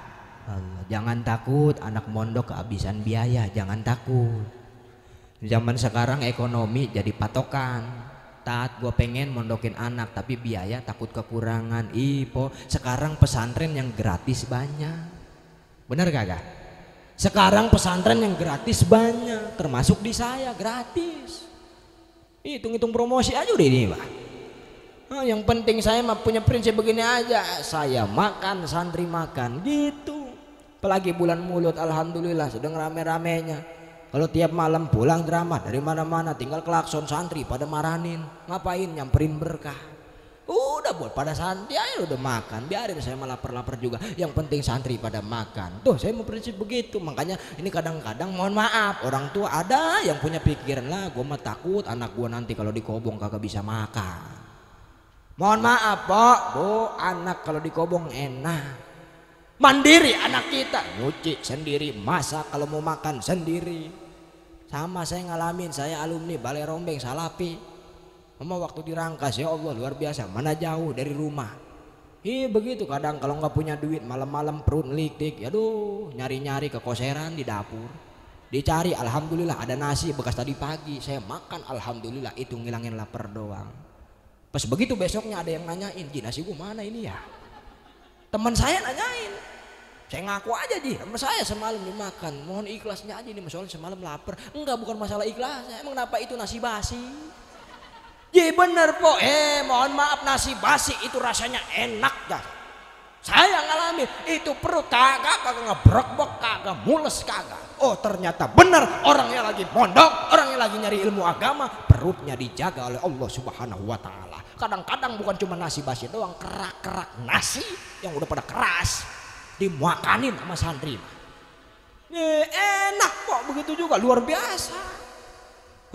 Allah. Jangan takut anak mondok kehabisan biaya, jangan takut. Zaman sekarang ekonomi jadi patokan. Tat gue pengen mondokin anak tapi biaya takut kekurangan. Ipo sekarang pesantren yang gratis banyak, bener kagak? Sekarang pesantren yang gratis banyak, termasuk di saya gratis. Hitung-hitung promosi aja udah ini Pak. Nah, yang penting saya mah punya prinsip begini aja, saya makan santri makan gitu. Apalagi bulan mulut alhamdulillah sedang rame-ramenya. Kalau tiap malam pulang drama dari mana-mana tinggal klakson santri pada maranin. Ngapain nyamperin berkah. Udah buat pada santri aja udah makan, biarin saya malah lapar-lapar juga. Yang penting santri pada makan. Tuh saya mau prinsip begitu. Makanya ini kadang-kadang mohon maaf orang tua ada yang punya pikiran lah, gue mah takut anak gue nanti kalau dikobong kagak bisa makan. Mohon maaf Pak, Bu, anak kalau dikobong enak. Mandiri anak kita, nyuci sendiri, masak kalau mau makan sendiri. Sama saya ngalamin, saya alumni Balai Rombeng Salapi. Mama waktu dirangkas ya Allah luar biasa, mana jauh dari rumah. Begitu kadang kalau nggak punya duit malam-malam perut liktik, aduh nyari-nyari ke koseran di dapur. Dicari alhamdulillah ada nasi bekas tadi pagi, saya makan alhamdulillah, itu ngilangin lapar doang. Pas begitu besoknya ada yang nanyain, Ji nasi gua mana ini ya? Teman saya nanyain, saya ngaku aja Ji, sama saya semalam dimakan, mohon ikhlasnya aja nih, soalnya semalam lapar. Enggak, bukan masalah ikhlasnya, emang kenapa itu nasi basi? Ji bener po, mohon maaf nasi basi itu rasanya enak dah. Saya ngalamin, itu perut kagak ngebrok-brok kagak, mules kagak. Oh ternyata benar, orangnya lagi mondok, orangnya lagi nyari ilmu agama, perutnya dijaga oleh Allah Subhanahu wa Ta'ala. Kadang-kadang bukan cuma nasi basi doang, kerak-kerak nasi yang udah pada keras dimakanin sama santri. Enak kok, begitu juga luar biasa.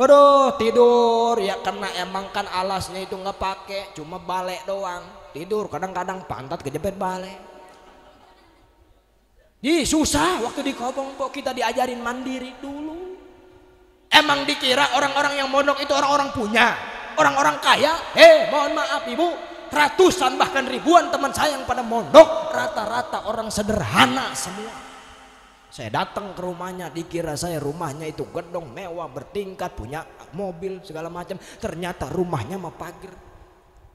Aduh tidur ya, karena emang kan alasnya itu nggak pakai, cuma balek doang. Tidur kadang-kadang pantat kejepit balek. Susah waktu di Kobong kok kita diajarin mandiri dulu. Emang dikira orang-orang yang mondok itu orang-orang punya, orang-orang kaya? Mohon maaf ibu, ratusan bahkan ribuan teman saya yang pada mondok rata-rata orang sederhana semua. Saya datang ke rumahnya, dikira saya rumahnya itu gedung mewah bertingkat, punya mobil segala macam. Ternyata rumahnya mah pagar,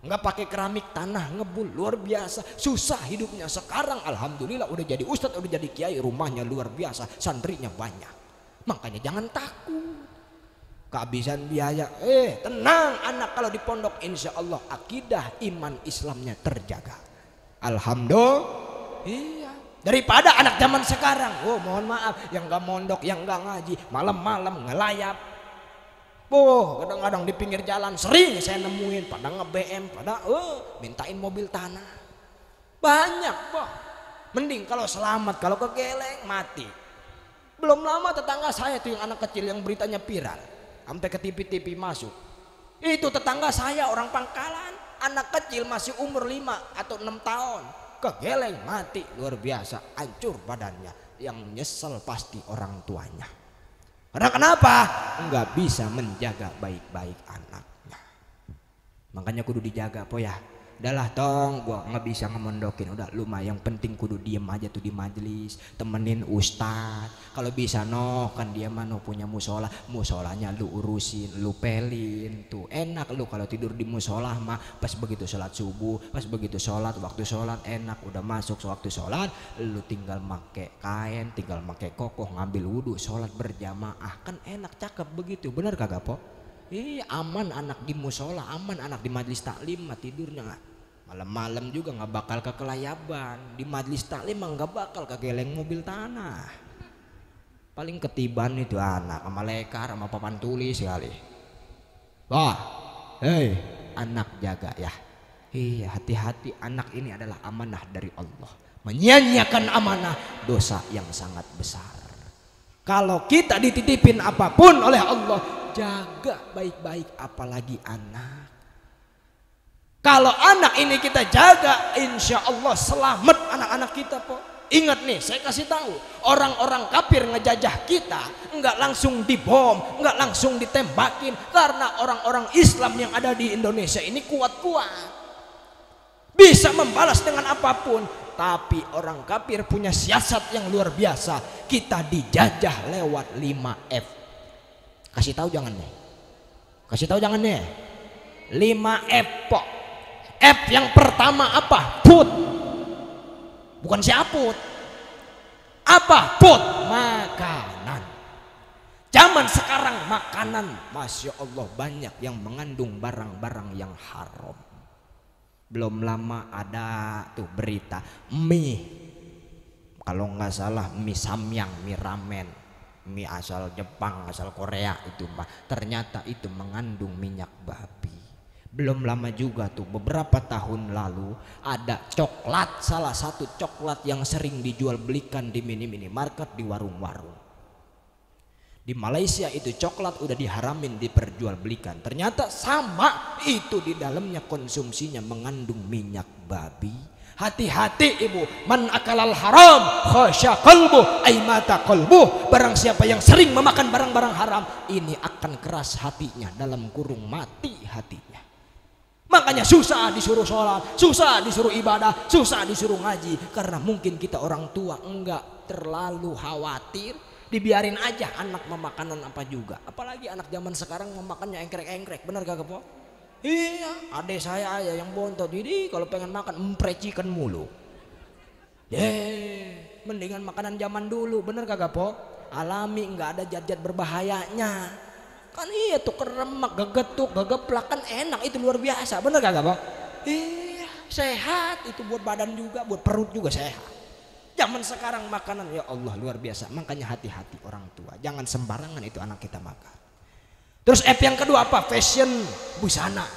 nggak pakai keramik, tanah ngebul, luar biasa. Susah hidupnya. Sekarang alhamdulillah udah jadi ustadz, udah jadi kiai, rumahnya luar biasa, santrinya banyak. Makanya jangan takut kehabisan biaya. Tenang anak, kalau di pondok insya Allah akidah iman Islamnya terjaga. Alhamdulillah. Iya. Daripada anak zaman sekarang, mohon maaf, yang nggak mondok, yang nggak ngaji, malam-malam ngelayap. Kadang-kadang di pinggir jalan sering saya nemuin pada nge-BM, pada mintain mobil tanah. Banyak mending kalau selamat, kalau kegeleng mati. Belum lama tetangga saya tuh yang anak kecil yang beritanya viral, sampai ke TV-TV masuk. Itu tetangga saya orang Pangkalan, anak kecil masih umur 5 atau 6 tahun, kegeleng mati, luar biasa, hancur badannya. Yang nyesel pasti orang tuanya. Karena kenapa? Enggak bisa menjaga baik-baik anaknya. Makanya kudu dijaga ya. Udahlah tong, gua nggak bisa ngemondokin. Udah lu mah yang penting kudu diem aja tuh di majelis, temenin ustadz. Kalau bisa kan dia mah punya musola, musolanya lu urusin, lu pelin tuh. Enak lu kalau tidur di musola mah pas begitu sholat subuh, pas begitu sholat, waktu sholat enak. Udah masuk waktu sholat, lu tinggal make kain, tinggal make kokoh, ngambil wudhu, sholat berjamaah, kan enak, cakep begitu. Bener kagak po? Iya, aman anak di musola, aman anak di majelis taklim mah tidurnya nggak malam-malam juga nggak bakal kekelayaban. Di majelis taklim mah nggak bakal kegeleng mobil tanah. Paling ketiban itu anak sama lekar sama papan tulis sekali. Anak jaga ya. Iya, hati-hati, anak ini adalah amanah dari Allah. Menyia-nyiakan amanah dosa yang sangat besar. Kalau kita dititipin apapun oleh Allah, jaga baik-baik, apalagi anak. Kalau anak ini kita jaga, insya Allah selamat anak-anak kita po. Ingat nih, saya kasih tahu, orang-orang kafir ngejajah kita enggak langsung dibom, enggak langsung ditembakin, karena orang-orang Islam yang ada di Indonesia ini kuat-kuat, bisa membalas dengan apapun. Tapi orang kafir punya siasat yang luar biasa. Kita dijajah lewat 5F. Kasih tahu jangan nih. Kasih tahu jangan nih. 5F po. F yang pertama apa? Food. Bukan siaput. Apa? Food. Makanan. Zaman sekarang makanan, masya Allah, banyak yang mengandung barang-barang yang haram. Belum lama ada tuh berita mie, kalau nggak salah mie samyang, mie ramen, mie asal Jepang, asal Korea itu Mbak, ternyata itu mengandung minyak babi. Belum lama juga tuh beberapa tahun lalu ada coklat, salah satu coklat yang sering dijual belikan di minimarket, di warung-warung. Di Malaysia itu coklat udah diharamin diperjualbelikan. Ternyata sama itu di dalamnya konsumsinya mengandung minyak babi. Hati-hati ibu, man akalal haram khasya qalbu ay mata qalbu. Barang siapa yang sering memakan barang-barang haram, ini akan keras hatinya, dalam kurung mati hatinya. Makanya susah disuruh sholat, susah disuruh ibadah, susah disuruh ngaji. Karena mungkin kita orang tua enggak terlalu khawatir, dibiarin aja anak memakanan apa juga. Apalagi anak zaman sekarang memakannya engkrek-engkrek. Benar gak po? Iya, adek saya aja yang bontot. Jadi kalau pengen makan emprecikan mulu. Mendingan makanan zaman dulu. Bener kagak po? Alami, nggak ada zat-zat berbahayanya. Kan iya tuh keremak, gegetuk, gegeplak, kan enak, itu luar biasa. Bener kagak po? Iya, sehat itu buat badan juga, buat perut juga sehat. Zaman sekarang makanan ya Allah luar biasa. Makanya hati-hati orang tua, jangan sembarangan itu anak kita makan. Terus yang kedua apa? Fashion, busana,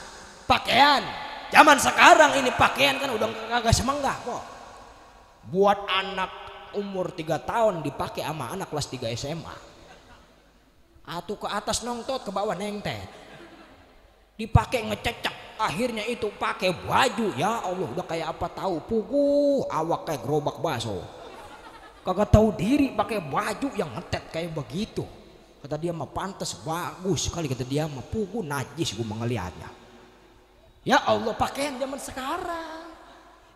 pakaian. Zaman sekarang ini pakaian kan udah kagak semenggah kok. Buat anak umur 3 tahun dipakai sama anak kelas 3 SMA. Atau ke atas nongtot, ke bawah nengtet. Dipakai ngececek. Akhirnya itu pakai baju, ya Allah udah kayak apa tahu, puguh, awak kayak gerobak bakso. Kagak tahu diri pakai baju yang ngetet kayak begitu. Kata dia mah pantas, bagus sekali kata dia mah, puguh najis gue mengelihatnya. Ya Allah, pakaian zaman sekarang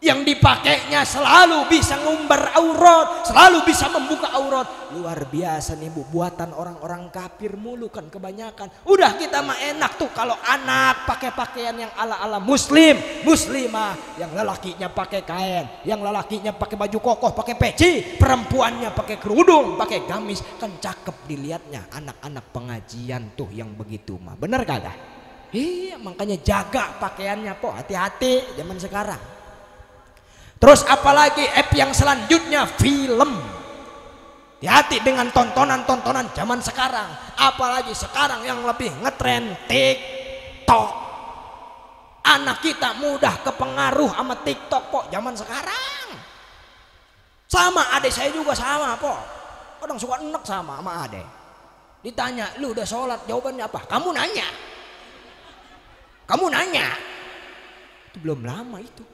yang dipakainya selalu bisa ngumbar aurat, selalu bisa membuka aurat. Luar biasa nih Bu, buatan orang-orang kafir mulu kan kebanyakan. Udah kita mah enak tuh kalau anak pakai pakaian yang ala-ala muslim, muslimah, yang lelakinya pakai kain, yang lelakinya pakai baju kokoh, pakai peci, perempuannya pakai kerudung, pakai gamis, kan cakep dilihatnya. Anak-anak pengajian tuh yang begitu mah. Bener kagak? Iya, makanya jaga pakaiannya po, hati-hati zaman sekarang. Terus apalagi yang selanjutnya film. Hati-hati dengan tontonan-tontonan zaman sekarang. Apalagi sekarang yang lebih ngetren TikTok. Anak kita mudah kepengaruh sama TikTok po zaman sekarang. Sama adik saya juga sama po. Kadang suka enek sama adik. Ditanya, lu udah sholat? Jawabannya apa? Kamu nanya. Kamu nanya. Itu belum lama itu.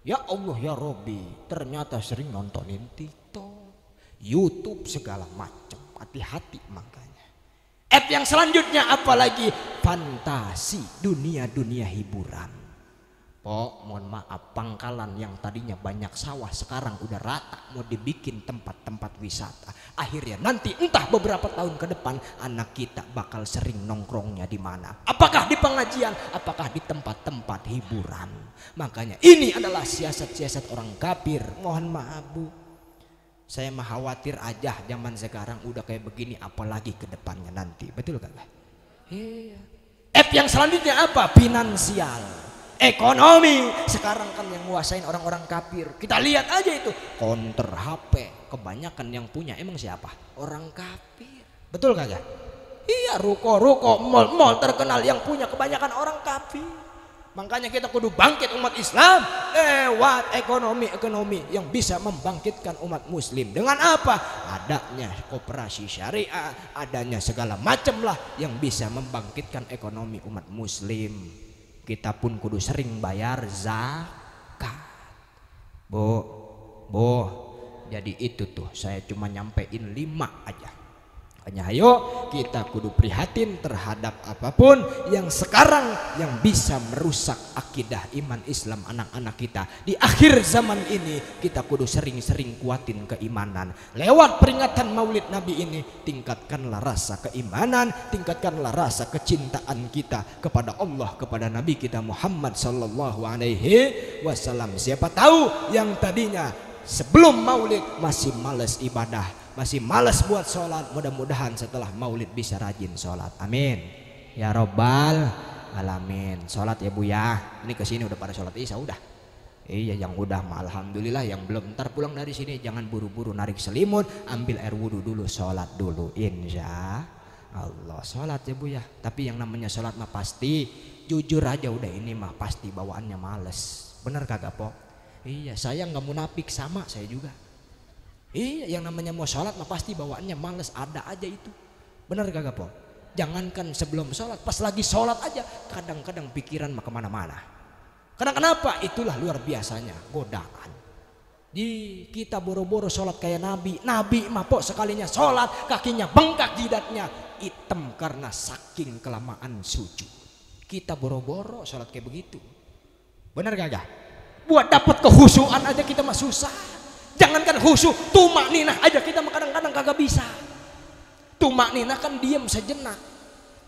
Ya Allah ya Robbi, ternyata sering nontonin TikTok, YouTube segala macam. Hati-hati makanya. Yang selanjutnya apalagi fantasi, dunia-dunia hiburan. Mohon maaf, Pangkalan yang tadinya banyak sawah sekarang udah rata, mau dibikin tempat-tempat wisata. Akhirnya nanti entah beberapa tahun ke depan anak kita bakal sering nongkrongnya di mana? Apakah di pengajian? Apakah di tempat-tempat hiburan? Makanya ini adalah siasat-siasat orang kafir. Mohon maaf Bu, saya mah khawatir aja zaman sekarang udah kayak begini, apalagi ke depannya nanti. Betul kagak? Iya. Yang selanjutnya apa? Finansial. Ekonomi sekarang kan yang nguasain orang-orang kafir. Kita lihat aja itu counter HP, kebanyakan yang punya emang siapa? Orang kafir. Betul kagak? Iya, ruko-ruko, mall-mall terkenal yang punya kebanyakan orang kafir. Makanya kita kudu bangkit umat Islam lewat ekonomi yang bisa membangkitkan umat muslim. Dengan apa? Adanya koperasi syariah, adanya segala macam lah yang bisa membangkitkan ekonomi umat muslim. Kita pun kudu sering bayar zakat. Bu, jadi itu tuh saya cuma nyampein 5 aja. Hanya ayo kita kudu prihatin terhadap apapun yang sekarang yang bisa merusak akidah iman Islam anak-anak kita. Di akhir zaman ini kita kudu sering-sering kuatin keimanan. Lewat peringatan Maulid Nabi ini tingkatkanlah rasa keimanan, tingkatkanlah rasa kecintaan kita kepada Allah, kepada Nabi kita Muhammad sallallahu alaihi wasallam. Siapa tahu yang tadinya sebelum Maulid masih males ibadah, masih malas buat sholat, mudah-mudahan setelah Maulid bisa rajin sholat. Amin ya robbal alamin. Sholat ya Bu ya. Ini kesini udah pada sholat isya udah. Iya, yang udah mah alhamdulillah, yang belum ntar pulang dari sini jangan buru-buru narik selimut, ambil air wudhu dulu, sholat dulu, insya Allah sholat ya Bu ya. Tapi yang namanya sholat mah pasti, jujur aja udah ini mah pasti bawaannya males. Bener kagak Po? Iya, saya nggak munafik, sama saya juga. Iya, yang namanya mau sholat mah pasti bawaannya males, ada aja itu. Benar kagak Po? Jangankan sebelum sholat, pas lagi sholat aja kadang-kadang pikiran mah kemana-mana. Karena kenapa? Itulah luar biasanya godaan. Kita boro-boro sholat kayak Nabi. Nabi mah Po sekalinya sholat kakinya bengkak, jidatnya hitam karena saking kelamaan sujud. Kita boro-boro sholat kayak begitu. Benar kagak? Buat dapat kehusuan aja kita mah susah. Jangankan khusyuk, tumak ninah aja kita kadang-kadang kagak bisa. Tumak ninah kan diem sejenak,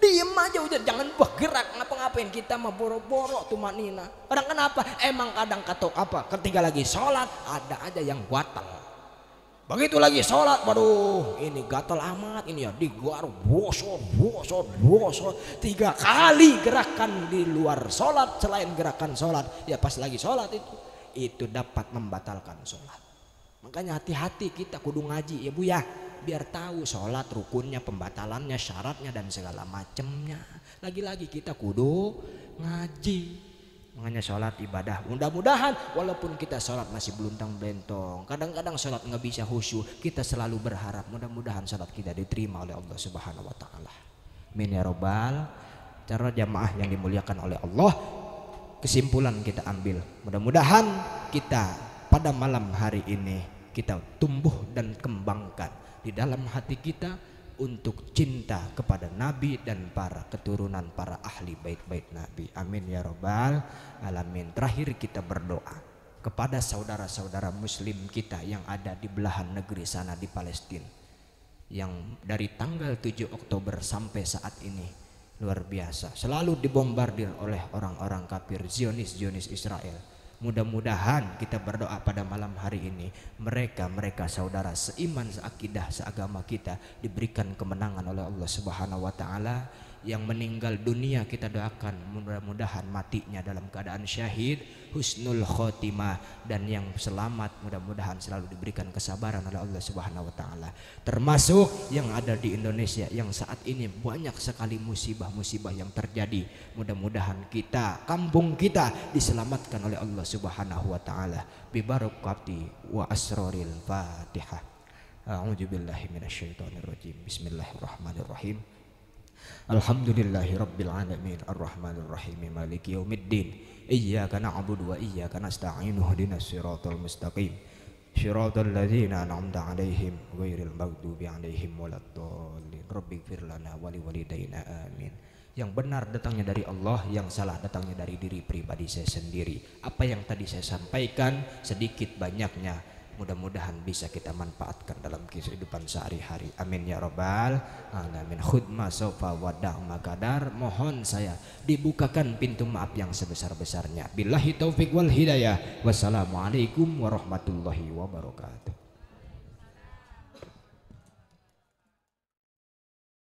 diem aja udah, jangan bergerak ngapa-ngapain, kita mah boro-boro tumak ninah. Kadang kenapa? Emang kadang katok apa? Ketika lagi sholat ada aja yang gatal. Begitu lagi sholat, waduh ini gatal amat ini ya, digaruk bosot 3 kali gerakan di luar sholat selain gerakan sholat. Ya pas lagi sholat itu dapat membatalkan sholat. Makanya hati-hati kita kudu ngaji ya Bu ya, biar tahu sholat rukunnya, pembatalannya, syaratnya dan segala macemnya. Lagi-lagi kita kudu ngaji. Makanya sholat ibadah, mudah-mudahan walaupun kita sholat masih beluntang belentong, kadang-kadang sholat nggak bisa khusyuk, kita selalu berharap mudah-mudahan sholat kita diterima oleh Allah Subhanahu Wa Taala. Amin ya robbal. Cara jamaah yang dimuliakan oleh Allah, kesimpulan kita ambil, mudah-mudahan kita pada malam hari ini kita tumbuh dan kembangkan di dalam hati kita untuk cinta kepada Nabi dan para keturunan para ahli bait-bait Nabi. Amin ya robbal alamin. Terakhir kita berdoa kepada saudara-saudara muslim kita yang ada di belahan negeri sana di Palestina, yang dari tanggal 7 Oktober sampai saat ini luar biasa selalu dibombardir oleh orang-orang kafir Zionis Israel. Mudah-mudahan kita berdoa pada malam hari ini mereka saudara seiman, seakidah, seagama kita diberikan kemenangan oleh Allah Subhanahu Wa Taala. Yang meninggal dunia kita doakan mudah-mudahan matinya dalam keadaan syahid, husnul khotimah, dan yang selamat mudah-mudahan selalu diberikan kesabaran oleh Allah Subhanahu Wa Taala. Termasuk yang ada di Indonesia yang saat ini banyak sekali musibah-musibah yang terjadi. Mudah-mudahan kita, kampung kita diselamatkan oleh Allah Subhanahu Wa Taala. Bi barakati wa asraril Fatihah. A'udzubillahi minasyaitonirrajim. Bismillahirrahmanirrahim. Alhamdulillahi rabbil alamin arrahmanir rahim maliki yaumiddin iyyaka na'budu wa iyyaka nasta'in ihdinas siratal mustaqim siratal ladzina an'amta 'alaihim ghairil maghdubi 'alaihim waladdallin rabbighfir lana wa liwalidayna amin. Yang benar datangnya dari Allah, yang salah datangnya dari diri pribadi saya sendiri. Apa yang tadi saya sampaikan sedikit banyaknya mudah-mudahan bisa kita manfaatkan dalam kehidupan sehari-hari. Amin ya robbal alamin. Khudma sofa wadah makadar. Mohon saya dibukakan pintu maaf yang sebesar-besarnya. Billahi taufik wal hidayah. Wassalamualaikum warahmatullahi wabarakatuh.